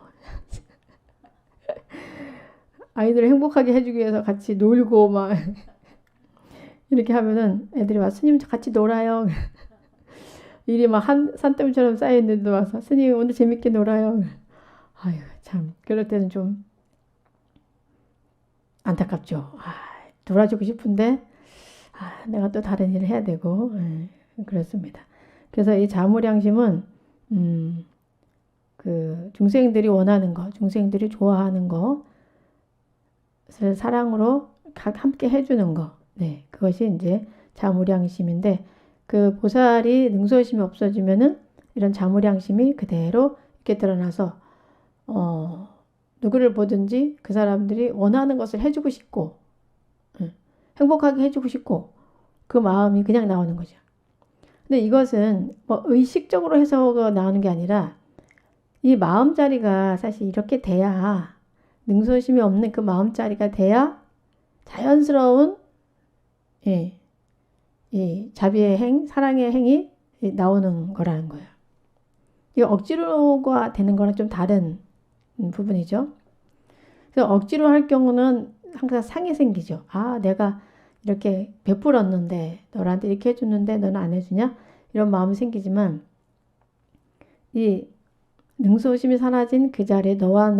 아이들을 행복하게 해주기 위해서 같이 놀고 막 이렇게 하면은 애들이 와 스님 같이 놀아요. 일이 막 산더미처럼 쌓여있는데 와서 스님 오늘 재밌게 놀아요. 아유 참 그럴 때는 좀 안타깝죠. 놀아주고 싶은데 내가 또 다른 일을 해야 되고 그렇습니다. 그래서 이 자무량심은 그 중생들이 원하는 거, 중생들이 좋아하는 것을 사랑으로 함께 해주는 거, 네, 그것이 이제 자무량심인데 그 보살이 능소심이 없어지면은 이런 자무량심이 그대로 이렇게 드러나서 누구를 보든지 그 사람들이 원하는 것을 해주고 싶고 행복하게 해주고 싶고 그 마음이 그냥 나오는 거죠. 근데 이것은 뭐 의식적으로 해서 나오는 게 아니라 이 마음자리가 사실 이렇게 돼야 능소심이 없는 그 마음자리가 돼야 자연스러운 이 자비의 사랑의 행이 나오는 거라는 거예요. 이거 억지로가 되는 거랑 좀 다른 부분이죠. 그래서 억지로 할 경우는 항상 상이 생기죠. 내가 이렇게 베풀었는데 너한테 이렇게 해줬는데 너는 안 해주냐? 이런 마음이 생기지만 이 능소심이 사라진 그 자리에 너와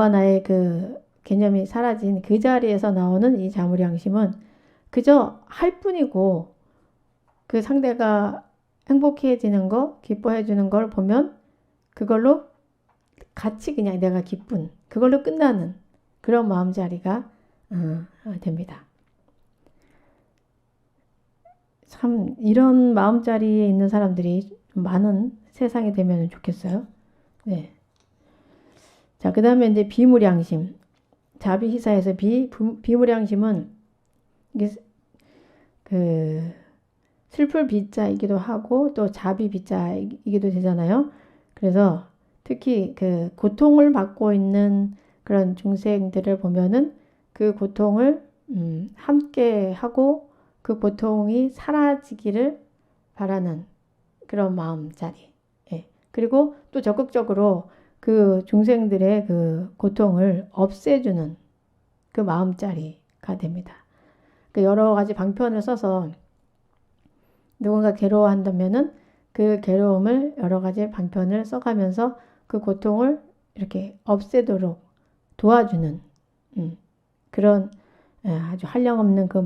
나의 그 개념이 사라진 그 자리에서 나오는 이 자무량심은 그저 할 뿐이고 그 상대가 행복해지는 거, 기뻐해주는 걸 보면 그걸로 같이 그냥 내가 기쁜 그걸로 끝나는 그런 마음자리가 됩니다. 참 이런 마음자리에 있는 사람들이 많은 세상이 되면 좋겠어요. 네. 자, 그 다음에 이제 비무량심. 자비희사에서 비무량심은 이게 그 슬플 비자이기도 하고 또 자비 비자이기도 되잖아요. 그래서 특히 그 고통을 받고 있는 그런 중생들을 보면은 그 고통을 함께 하고 그 고통이 사라지기를 바라는 그런 마음자리. 예. 그리고 또 적극적으로 그 중생들의 그 고통을 없애주는 그 마음자리가 됩니다. 그 여러 가지 방편을 써서 누군가 괴로워한다면은 그 괴로움을 여러 가지 방편을 써가면서 그 고통을 이렇게 없애도록 도와주는 그런 아주 한량없는 그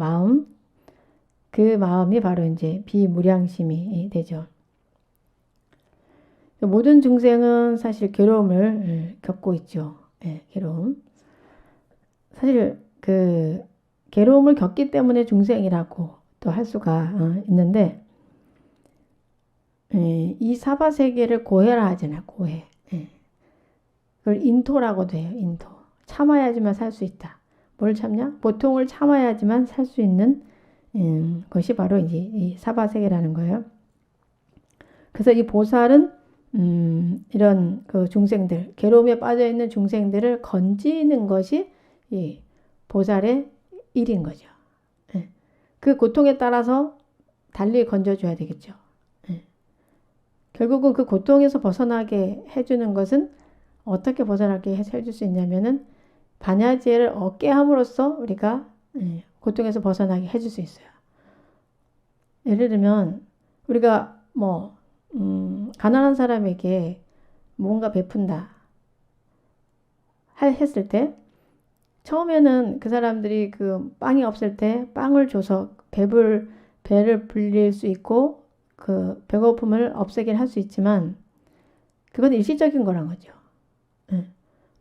마음이 바로 이제 비무량심이 되죠. 모든 중생은 사실 괴로움을 겪고 있죠. 괴로움. 사실 그 괴로움을 겪기 때문에 중생이라고 또 할 수가 있는데 이 사바세계를 고해라 하잖아요. 고해. 그걸 인토라고도 해요. 인토. 참아야지만 살 수 있다. 뭘 참냐? 보통을 참아야지만 살 수 있는 것이 바로 이제 이 사바세계라는 거예요. 그래서 이 보살은 이런 그 중생들, 괴로움에 빠져 있는 중생들을 건지는 것이 이 보살의 일인 거죠. 그 고통에 따라서 달리 건져줘야 되겠죠. 결국은 그 고통에서 벗어나게 해주는 것은 어떻게 벗어나게 해줄 수 있냐면은 반야지혜를 얻게 함으로써 우리가 고통에서 벗어나게 해줄 수 있어요. 예를 들면 우리가 뭐 가난한 사람에게 뭔가 베푼다 했을 때 처음에는 그 사람들이 그 빵이 없을 때 빵을 줘서 배를 불릴 수 있고 그 배고픔을 없애긴 할 수 있지만 그건 일시적인 거란 거죠.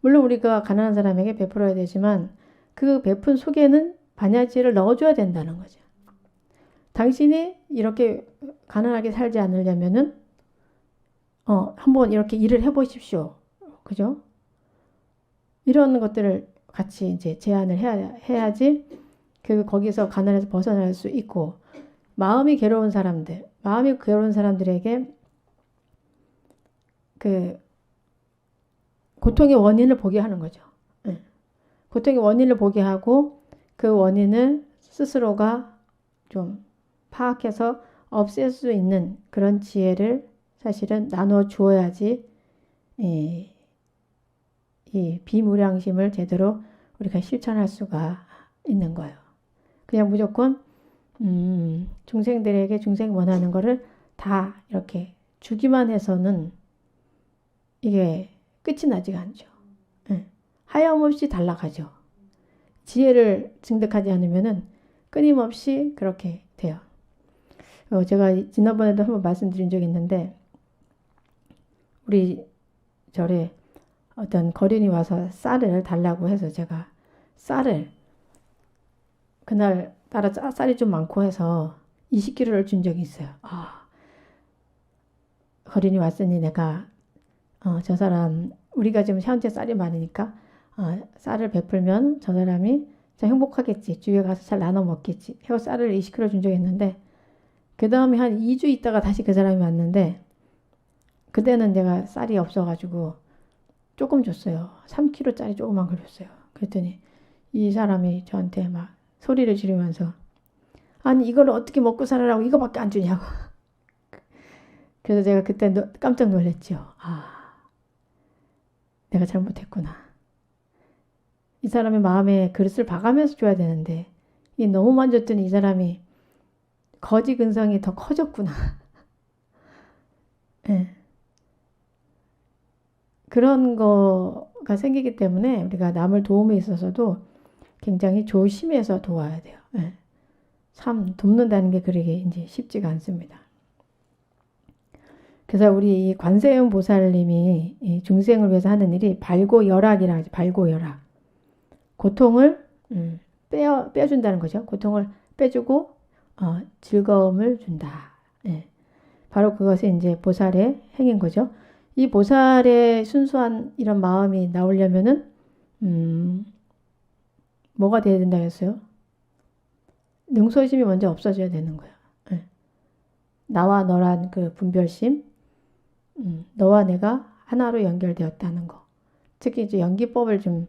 물론 우리가 가난한 사람에게 베풀어야 되지만 그 베푼 속에는 반야지를 넣어줘야 된다는 거죠. 당신이 이렇게 가난하게 살지 않으려면은 한번 이렇게 일을 해보십시오. 그죠? 이런 것들을 같이 이제 제안을 해야지 거기서 가난에서 벗어날 수 있고 마음이 괴로운 사람들에게 그 고통의 원인을 보게 하는 거죠. 고통의 원인을 보게 하고 그 원인을 스스로가 좀 파악해서 없앨 수 있는 그런 지혜를 사실은 나눠 주어야지 이 비무량심을 제대로 우리가 실천할 수가 있는 거예요. 그냥 무조건 중생들에게 중생 원하는 거를 다 이렇게 주기만 해서는 이게 끝이 나지가 않죠. 예. 하염없이 달라가죠. 지혜를 증득하지 않으면은 끊임없이 그렇게 돼요. 제가 지난번에도 한번 말씀드린 적이 있는데 우리 절에 어떤 거린이 와서 쌀을 달라고 해서 제가 쌀을 그날 따라 쌀이 좀 많고 해서 20kg를 준 적이 있어요. 거린이 왔으니 내가 저 사람 우리가 지금 현재 쌀이 많으니까 쌀을 베풀면 저 사람이 참 행복하겠지. 주위에 가서 잘 나눠 먹겠지. 해서 쌀을 20kg 준 적이 있는데 그 다음에 한 2주 있다가 다시 그 사람이 왔는데 그때는 내가 쌀이 없어가지고 조금 줬어요. 3kg짜리 조그만 걸 줬어요. 그랬더니 이 사람이 저한테 막 소리를 지르면서 아니 이걸 어떻게 먹고 살아라고 이거밖에 안 주냐고. 그래서 제가 그때 깜짝 놀랐죠. 내가 잘못했구나. 이 사람의 마음에 그릇을 봐가면서 줘야 되는데 너무만 줬더니 이 사람이 거지 근성이 더 커졌구나. 네. 그런 거가 생기기 때문에 우리가 남을 도움에 있어서도 굉장히 조심해서 도와야 돼요. 네. 참 돕는다는 게 그렇게 이제 쉽지가 않습니다. 그래서 우리 관세음 보살님이 중생을 위해서 하는 일이 발고열악이라 하죠. 발고열악. 고통을 빼준다는 거죠. 고통을 빼주고 즐거움을 준다. 예. 바로 그것이 이제 보살의 행인 거죠. 이 보살의 순수한 이런 마음이 나오려면은 뭐가 돼야 된다고 했어요? 능소심이 먼저 없어져야 되는 거예요. 예. 나와 너란 그 분별심, 너와 내가 하나로 연결되었다는 거. 특히 이제 연기법을 좀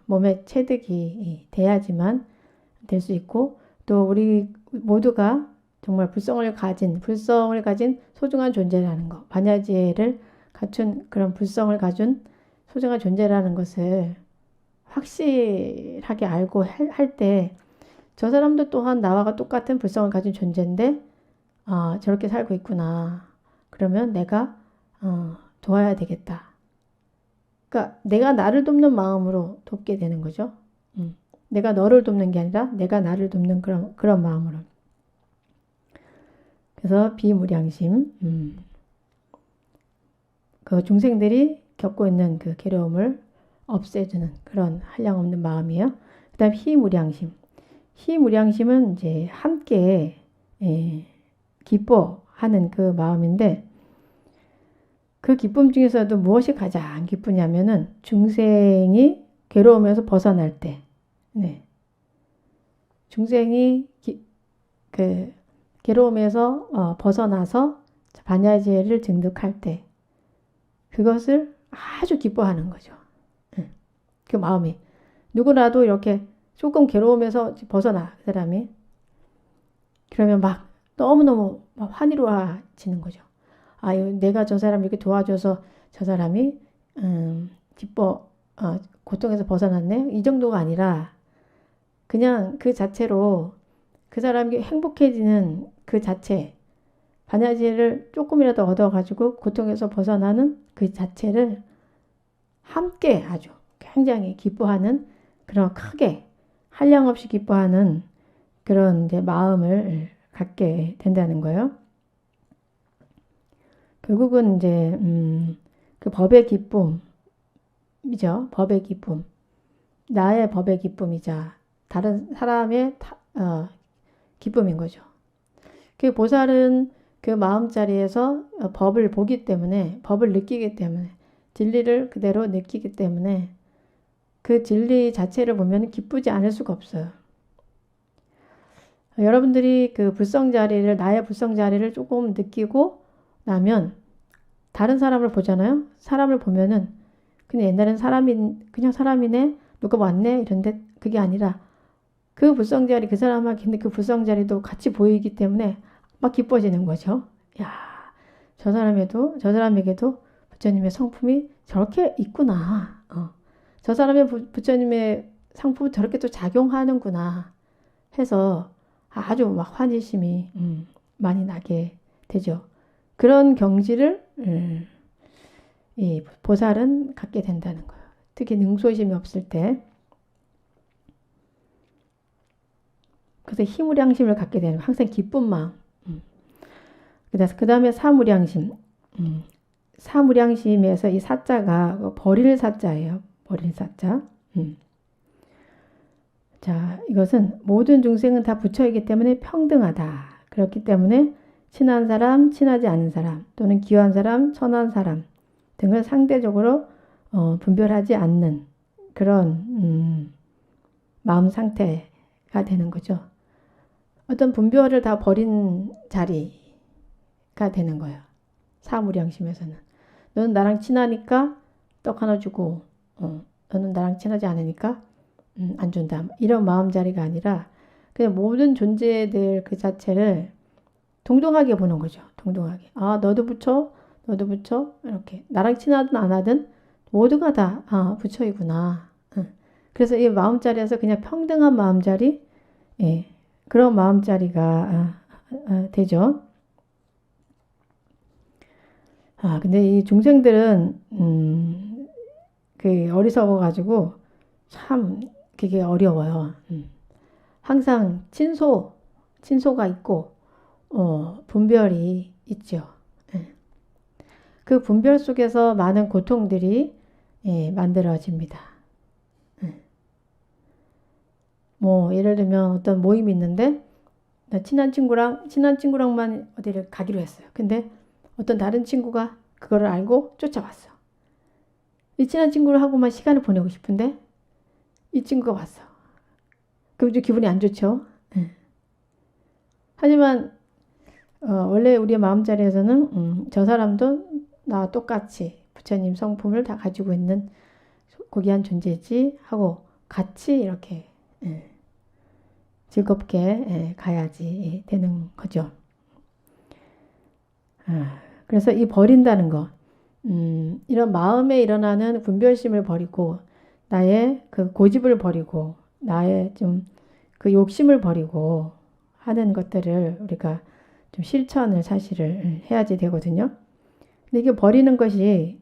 몸에 체득이 돼야지만 될 수 있고 또 우리 모두가 정말 불성을 가진 소중한 존재라는 거. 반야지혜를 갖춘 그런 불성을 가진 소중한 존재라는 것을 확실하게 알고 할 때 저 사람도 또한 나와 똑같은 불성을 가진 존재인데 저렇게 살고 있구나. 그러면 내가 도와야 되겠다. 그러니까 내가 나를 돕는 마음으로 돕게 되는 거죠. 내가 너를 돕는 게 아니라 내가 나를 돕는 그런 마음으로. 그래서 비무량심. 그 중생들이 겪고 있는 그 괴로움을 없애주는 그런 한량없는 마음이에요. 그 다음 희무량심. 희무량심은 이제 함께 기뻐하는 그 마음인데 그 기쁨 중에서도 무엇이 가장 기쁘냐면은 중생이 괴로움에서 벗어날 때, 네. 중생이 그 괴로움에서 벗어나서 반야지혜를 증득할 때, 그것을 아주 기뻐하는 거죠. 그 마음이 누구라도 이렇게 조금 괴로움에서 벗어나 그 사람이 그러면 막 너무너무 막 환희로워지는 거죠. 내가 저 사람 이렇게 도와줘서 저 사람이 기뻐 고통에서 벗어났네 이 정도가 아니라 그냥 그 자체로 그 사람이 행복해지는 그 자체 반야지혜를 조금이라도 얻어가지고 고통에서 벗어나는 그 자체를 함께 아주 굉장히 기뻐하는 그런 크게 한량없이 기뻐하는 그런 이제 마음을 갖게 된다는 거예요. 결국은 이제 그 법의 기쁨이죠. 법의 기쁨. 나의 법의 기쁨이자 다른 사람의 기쁨인 거죠. 그 보살은 그 마음자리에서 법을 보기 때문에 법을 느끼기 때문에 진리를 그대로 느끼기 때문에 그 진리 자체를 보면 기쁘지 않을 수가 없어요. 여러분들이 그 나의 불성자리를 조금 느끼고 나면 다른 사람을 보잖아요. 사람을 보면은 그냥 옛날엔 그냥 사람이네 누가 왔네 이런데 그게 아니라 그 불성자리 그 사람한테 그 불성자리도 같이 보이기 때문에 막 기뻐지는 거죠. 야, 저 사람에게도 부처님의 성품이 저렇게 있구나. 저 사람의 부처님의 상품이 저렇게 또 작용하는구나 해서 아주 막 환희심이 많이 나게 되죠. 그런 경지를 이 보살은 갖게 된다는 거예요. 특히 능소심이 없을 때. 그래서 희무량심을 갖게 되는 거예요. 항상 기쁜 마음. 그 다음에 사무량심. 사무량심에서 이 사자가 버릴 사자예요. 버릴 사자. 자, 이것은 모든 중생은 다 부처이기 때문에 평등하다. 그렇기 때문에 친한 사람, 친하지 않은 사람, 또는 귀한 사람, 천한 사람 등을 상대적으로 분별하지 않는 그런 마음 상태가 되는 거죠. 어떤 분별을 다 버린 자리가 되는 거예요. 사무량심에서는. 너는 나랑 친하니까 떡 하나 주고 너는 나랑 친하지 않으니까 안 준다. 이런 마음자리가 아니라 그냥 모든 존재들 그 자체를 동등하게 보는 거죠. 동등하게. 아, 너도 부처, 너도 부처. 이렇게. 나랑 친하든 안 하든 모두가 다 부처이구나. 그래서 이 마음자리에서 그냥 평등한 마음자리, 예, 그런 마음자리가 되죠. 근데 이 중생들은 그 어리석어가지고 참 그게 어려워요. 항상 친소가 있고 분별이 있죠. 그 분별 속에서 많은 고통들이 만들어집니다. 뭐 예를 들면 어떤 모임이 있는데 나 친한 친구랑만 어디를 가기로 했어요. 근데 어떤 다른 친구가 그거를 알고 쫓아왔어. 이 친한 친구하고만 시간을 보내고 싶은데 이 친구가 왔어. 그럼 좀 기분이 안 좋죠. 하지만 원래 우리의 마음자리에서는 저 사람도 나와 똑같이 부처님 성품을 다 가지고 있는 고귀한 존재지 하고 같이 이렇게 즐겁게 가야지 되는 거죠. 그래서 이 버린다는 거, 이런 마음에 일어나는 분별심을 버리고 나의 그 고집을 버리고 나의 좀 그 욕심을 버리고 하는 것들을 우리가 좀 실천을 사실을 해야지 되거든요. 근데 이게 버리는 것이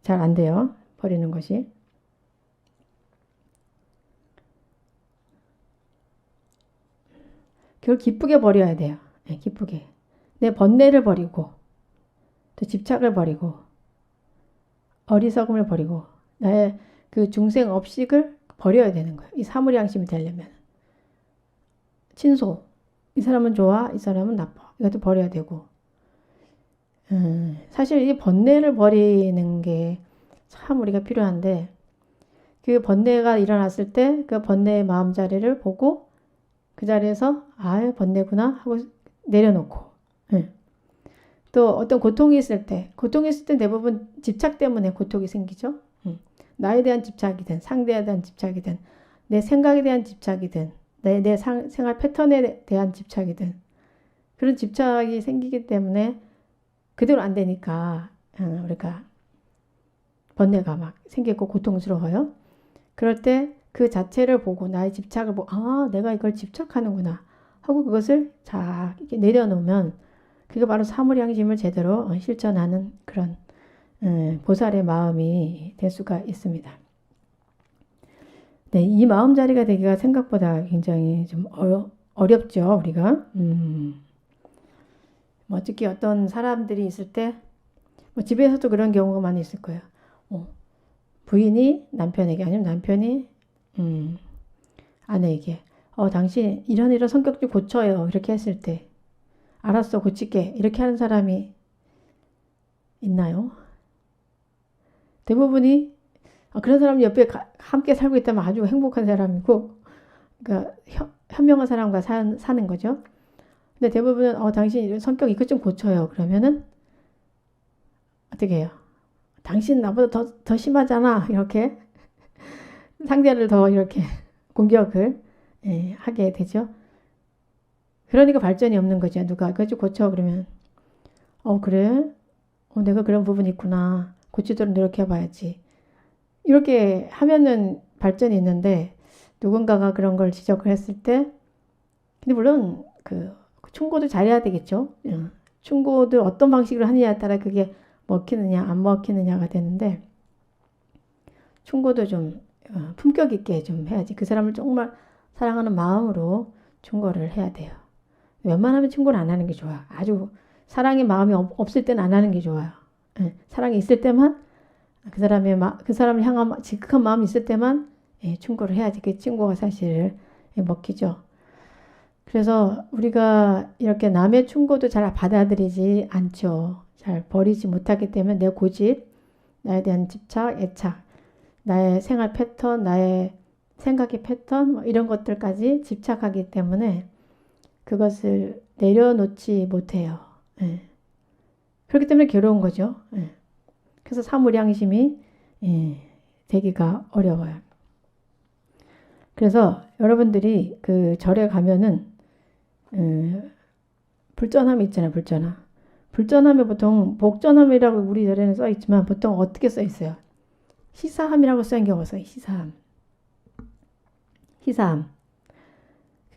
잘 안 돼요. 버리는 것이. 그걸 기쁘게 버려야 돼요. 기쁘게. 내 번뇌를 버리고 또 집착을 버리고 어리석음을 버리고 나의 그 중생 업식을 버려야 되는 거예요. 이 사무량심이 되려면. 친소. 이 사람은 좋아, 이 사람은 나빠. 이것도 버려야 되고. 사실 이 번뇌를 버리는 게 참 우리가 필요한데 그 번뇌가 일어났을 때 그 번뇌의 마음자리를 보고 그 자리에서 번뇌구나 하고 내려놓고 또 어떤 고통이 있을 때 대부분 집착 때문에 고통이 생기죠. 나에 대한 집착이든 상대에 대한 집착이든 내 생각에 대한 집착이든 내 생활 패턴에 대한 집착이든 그런 집착이 생기기 때문에 그대로 안 되니까 우리가 번뇌가 막 생기고 고통스러워요. 그럴 때 그 자체를 보고 나의 집착을 보고 내가 이걸 집착하는구나 하고 그것을 자 이렇게 내려놓으면 그게 바로 사무량심을 제대로 실천하는 그런 보살의 마음이 될 수가 있습니다. 네, 이 마음 자리가 되기가 생각보다 굉장히 좀 어렵죠, 우리가. 뭐 특히 어떤 사람들이 있을 때, 뭐 집에서도 그런 경우가 많이 있을 거예요. 부인이 남편에게 아니면 남편이 아내에게 당신 이런 성격 좀 고쳐요. 이렇게 했을 때 알았어, 고칠게. 이렇게 하는 사람이 있나요? 대부분이 그런 사람이 옆에 함께 살고 있다면 아주 행복한 사람이고 그러니까 현명한 사람과 사는 거죠. 근데 대부분은 당신 성격 이것 좀 고쳐요. 그러면은 어떻게 해요? 당신 나보다 더 심하잖아. 이렇게 상대를 더 이렇게 공격을 하게 되죠. 그러니까 발전이 없는 거죠. 누가 그것 좀 고쳐 그러면 그래? 내가 그런 부분이 있구나. 고치도록 노력해봐야지. 이렇게 하면은 발전이 있는데 누군가가 그런 걸 지적을 했을 때 근데 물론 그 충고도 잘해야 되겠죠. 충고를 어떤 방식으로 하느냐에 따라 그게 먹히느냐 안 먹히느냐가 되는데 충고도 좀 품격 있게 좀 해야지. 그 사람을 정말 사랑하는 마음으로 충고를 해야 돼요. 웬만하면 충고를 안 하는 게 좋아. 아주 사랑의 마음이 없을 때는 안 하는 게 좋아요. 예, 사랑이 있을 때만 그 사람을 향한 지극한 마음이 있을 때만 충고를 해야지. 그 충고가 사실 먹히죠. 그래서 우리가 이렇게 남의 충고도 잘 받아들이지 않죠. 잘 버리지 못하기 때문에 내 고집, 나에 대한 집착, 애착, 나의 생활 패턴, 나의 생각의 패턴 뭐 이런 것들까지 집착하기 때문에 그것을 내려놓지 못해요. 예. 그렇기 때문에 괴로운 거죠. 예. 그래서 사무량심이 되기가 어려워요. 그래서 여러분들이 그 절에 가면은 불전함이 있잖아요. 불전함. 불전함에 보통 복전함이라고 우리 절에는 써 있지만 보통 어떻게 써 있어요? 희사함이라고 쓰인 경우가 있어요. 희사함. 희사함.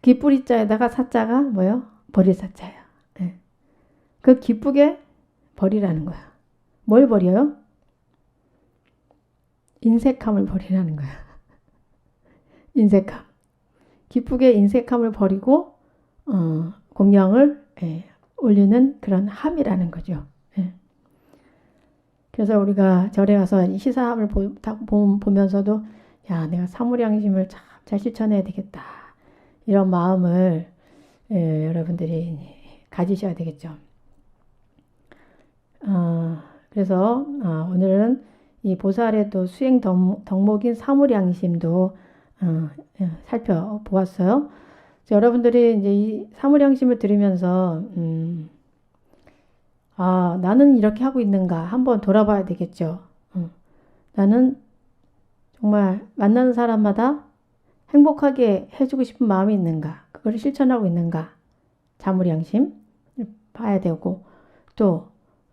기쁘리자에다가 사자가 뭐요? 버릴 사자예요. 네. 그 기쁘게 버리라는 거야. 뭘 버려요? 인색함을 버리라는 거야. 인색함. 기쁘게 인색함을 버리고 공양을 올리는 그런 함이라는 거죠. 예. 그래서 우리가 절에 가서 희사함을 보면서도 야 내가 사무량심을 참 잘 실천해야 되겠다. 이런 마음을 여러분들이 가지셔야 되겠죠. 그래서 오늘은 이 보살의 또 수행 덕목인 사무량심도 살펴보았어요. 여러분들이 이제 이 사무량심을 들으면서 나는 이렇게 하고 있는가 한번 돌아봐야 되겠죠. 나는 정말 만나는 사람마다 행복하게 해주고 싶은 마음이 있는가, 그걸 실천하고 있는가, 자무량심 봐야 되고, 또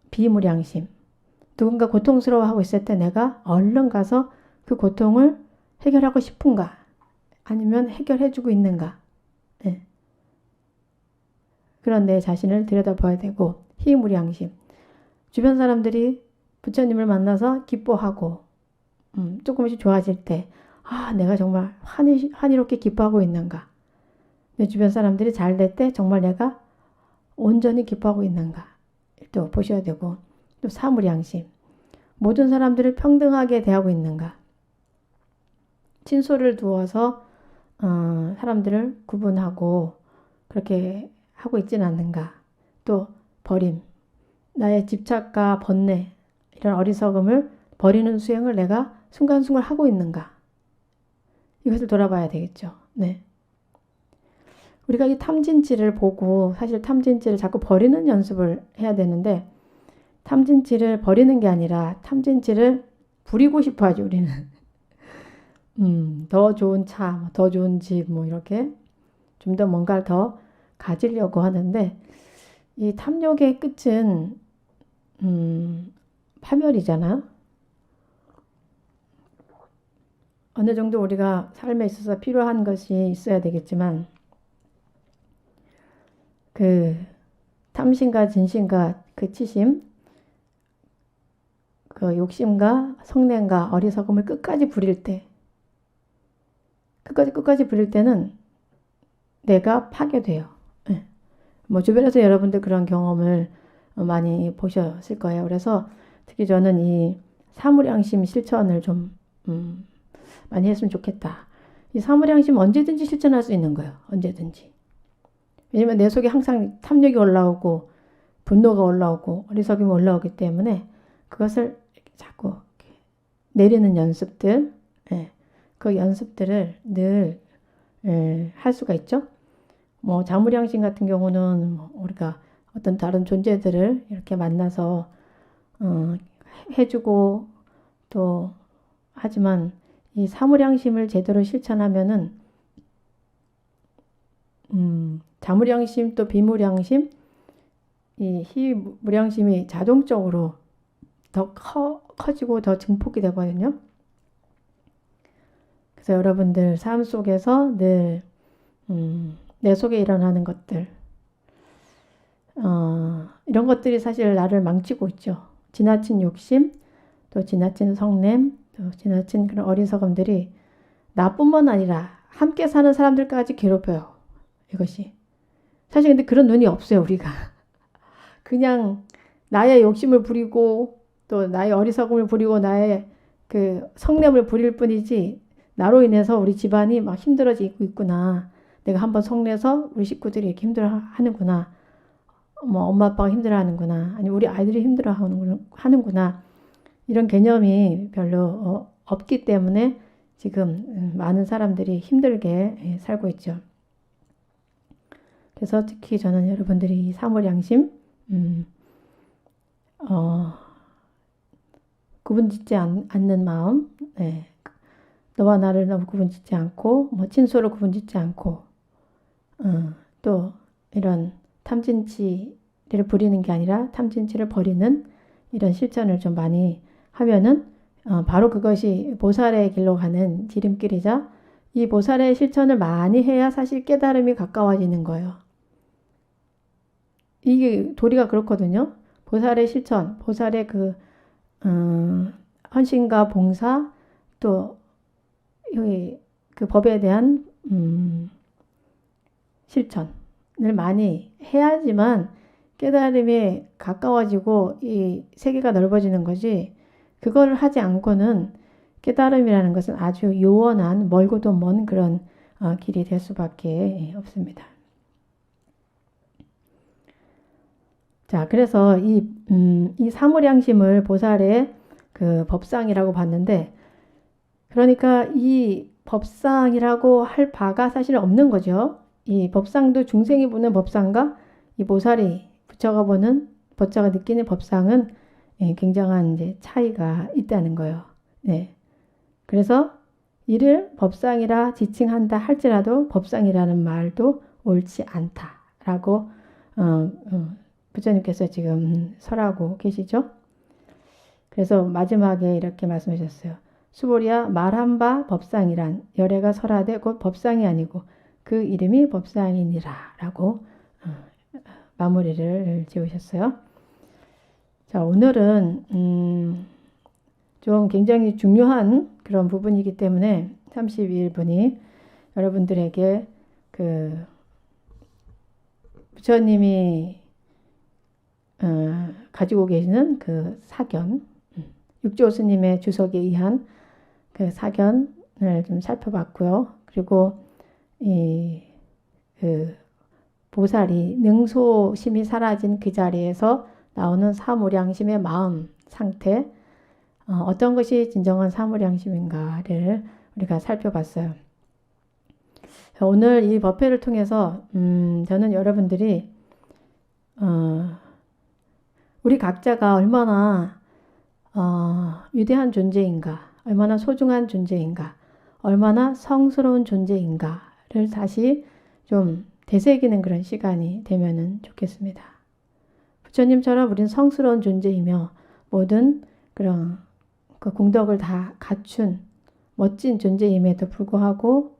비무량심, 누군가 고통스러워하고 있을 때 내가 얼른 가서 그 고통을 해결하고 싶은가, 아니면 해결해주고 있는가, 네. 그런 내 자신을 들여다봐야 되고, 희무량심, 주변 사람들이 부처님을 만나서 기뻐하고 조금씩 좋아질 때 내가 정말 환희롭게 기뻐하고 있는가, 내 주변 사람들이 잘 될 때 정말 내가 온전히 기뻐하고 있는가 또 보셔야 되고, 또 사무량심, 모든 사람들을 평등하게 대하고 있는가, 친소를 두어서 사람들을 구분하고 그렇게 하고 있지는 않는가, 또 버림, 나의 집착과 번뇌 이런 어리석음을 버리는 수행을 내가 순간순간 하고 있는가, 이것을 돌아봐야 되겠죠. 네. 우리가 이 탐진치를 보고 사실 탐진치를 자꾸 버리는 연습을 해야 되는데 탐진치를 버리는 게 아니라 탐진치를 부리고 싶어 하죠, 우리는. 더 좋은 차, 더 좋은 집, 뭐 이렇게 좀 더 뭔가를 더 가지려고 하는데 이 탐욕의 끝은 파멸이잖아요. 어느 정도 우리가 삶에 있어서 필요한 것이 있어야 되겠지만 그 탐심과 진심과 그 치심, 그 욕심과 성냄과 어리석음을 끝까지 부릴 때, 끝까지 부릴 때는 내가 파괴돼요. 네. 뭐 주변에서 여러분들 그런 경험을 많이 보셨을 거예요. 그래서 특히 저는 이 사무량심 실천을 좀 많이 했으면 좋겠다. 이 사무량심 언제든지 실천할 수 있는 거예요. 언제든지. 왜냐면 내 속에 항상 탐욕이 올라오고 분노가 올라오고 어리석음이 올라오기 때문에 그것을 자꾸 내리는 연습들, 그 연습들을 늘 할 수가 있죠. 뭐 자무량심 같은 경우는 우리가 어떤 다른 존재들을 이렇게 만나서 해주고 또 하지만 이 사무량심을 제대로 실천하면은 자무량심 또 비무량심, 이 희무량심이 자동적으로 더 커지고 더 증폭이 되거든요. 그래서 여러분들 삶 속에서 늘 내 속에 일어나는 것들, 이런 것들이 사실 나를 망치고 있죠. 지나친 욕심, 또 지나친 성냄, 또 지나친 그런 어리석음들이 나뿐만 아니라 함께 사는 사람들까지 괴롭혀요. 이것이. 사실 근데 그런 눈이 없어요, 우리가. 그냥 나의 욕심을 부리고 또 나의 어리석음을 부리고 나의 그 성냄을 부릴 뿐이지 나로 인해서 우리 집안이 막 힘들어지고 있구나. 내가 한번 성내서 우리 식구들이 이렇게 힘들어하는구나. 뭐 엄마 아빠가 힘들어하는구나. 아니 우리 아이들이 힘들어하는구나. 이런 개념이 별로 없기 때문에 지금 많은 사람들이 힘들게 살고 있죠. 그래서 특히 저는 여러분들이 이 사물양심 구분짓지 않는 마음, 네. 너와 나를 너무 구분짓지 않고 뭐 친소를 구분짓지 않고 또 이런 탐진치를 부리는 게 아니라 탐진치를 버리는 이런 실천을 좀 많이 하면은 바로 그것이 보살의 길로 가는 지름길이자 이 보살의 실천을 많이 해야 사실 깨달음이 가까워지는 거예요. 이게 도리가 그렇거든요. 보살의 실천, 보살의 그 헌신과 봉사 또 그 법에 대한 실천을 많이 해야지만 깨달음이 가까워지고 이 세계가 넓어지는 거지. 그걸 하지 않고는 깨달음이라는 것은 아주 요원한 멀고도 먼 그런 길이 될 수밖에 없습니다. 자, 그래서 이 사물양심을 보살의 그 법상이라고 봤는데, 그러니까 이 법상이라고 할 바가 사실 없는 거죠. 이 법상도 중생이 보는 법상과 이 보살이 부처가 느끼는 법상은 굉장한 이제 차이가 있다는 거예요. 네. 그래서 이를 법상이라 지칭한다 할지라도 법상이라는 말도 옳지 않다라고 부처님께서 지금 설하고 계시죠. 그래서 마지막에 이렇게 말씀하셨어요. 수보리야 말한 바 법상이란 열애가 설하되 곧 법상이 아니고 그 이름이 법상이니라 라고 마무리를 지으셨어요. 자, 오늘은 좀 굉장히 중요한 그런 부분이기 때문에 31분이 여러분들에게 그 부처님이 가지고 계시는 그 사견, 육조 스님의 주석에 의한 그 사견을 좀 살펴봤고요. 그리고 그 보살이 능소심이 사라진 그 자리에서 나오는 사무량심의 마음 상태, 어떤 것이 진정한 사무량심인가를 우리가 살펴봤어요. 오늘 이 법회를 통해서 저는 여러분들이 우리 각자가 얼마나 위대한 존재인가, 얼마나 소중한 존재인가, 얼마나 성스러운 존재인가를 다시 좀 되새기는 그런 시간이 되면은 좋겠습니다. 부처님처럼 우린 성스러운 존재이며 모든 그런 그 공덕을 다 갖춘 멋진 존재임에도 불구하고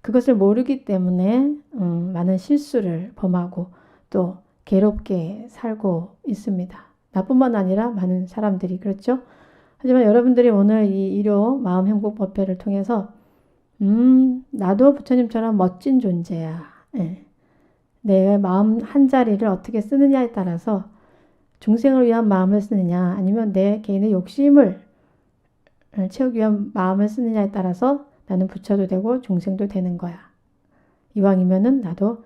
그것을 모르기 때문에 많은 실수를 범하고 또 괴롭게 살고 있습니다. 나뿐만 아니라 많은 사람들이 그렇죠. 하지만 여러분들이 오늘 이 일요 마음행복법회를 통해서 나도 부처님처럼 멋진 존재야. 예. 내 마음 한 자리를 어떻게 쓰느냐에 따라서 중생을 위한 마음을 쓰느냐 아니면 내 개인의 욕심을 채우기 위한 마음을 쓰느냐에 따라서 나는 부처도 되고 중생도 되는 거야. 이왕이면은 나도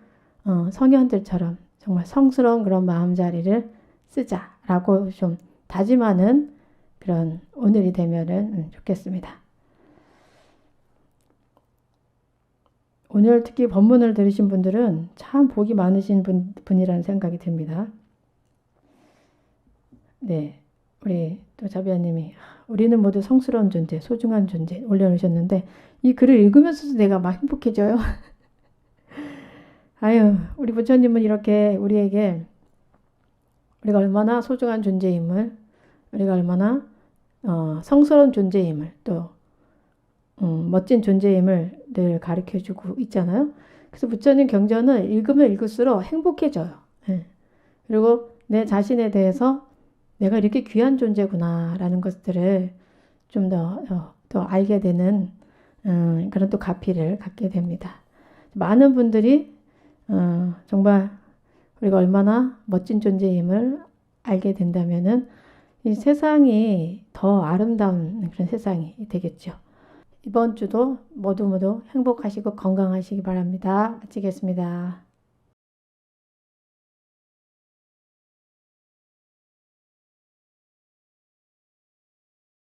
성현들처럼 정말 성스러운 그런 마음자리를 쓰자라고 좀 다짐하는 그런 오늘이 되면은 좋겠습니다. 오늘 특히 법문을 들으신 분들은 참 복이 많으신 분이라는 생각이 듭니다. 네, 우리 또 자비아님이 우리는 모두 성스러운 존재, 소중한 존재 올려놓으셨는데 이 글을 읽으면서도 내가 막 행복해져요. 아유, 우리 부처님은 이렇게 우리에게 우리가 얼마나 소중한 존재임을, 우리가 얼마나 성스러운 존재임을 또 멋진 존재임을 늘 가르쳐주고 있잖아요. 그래서 부처님 경전을 읽으면 읽을수록 행복해져요. 네. 그리고 내 자신에 대해서 내가 이렇게 귀한 존재구나라는 것들을 좀 더 알게 되는 그런 또 가피를 갖게 됩니다. 많은 분들이 정말 우리가 얼마나 멋진 존재임을 알게 된다면은 이 세상이 더 아름다운 그런 세상이 되겠죠. 이번 주도 모두 행복하시고 건강하시기 바랍니다. 마치겠습니다.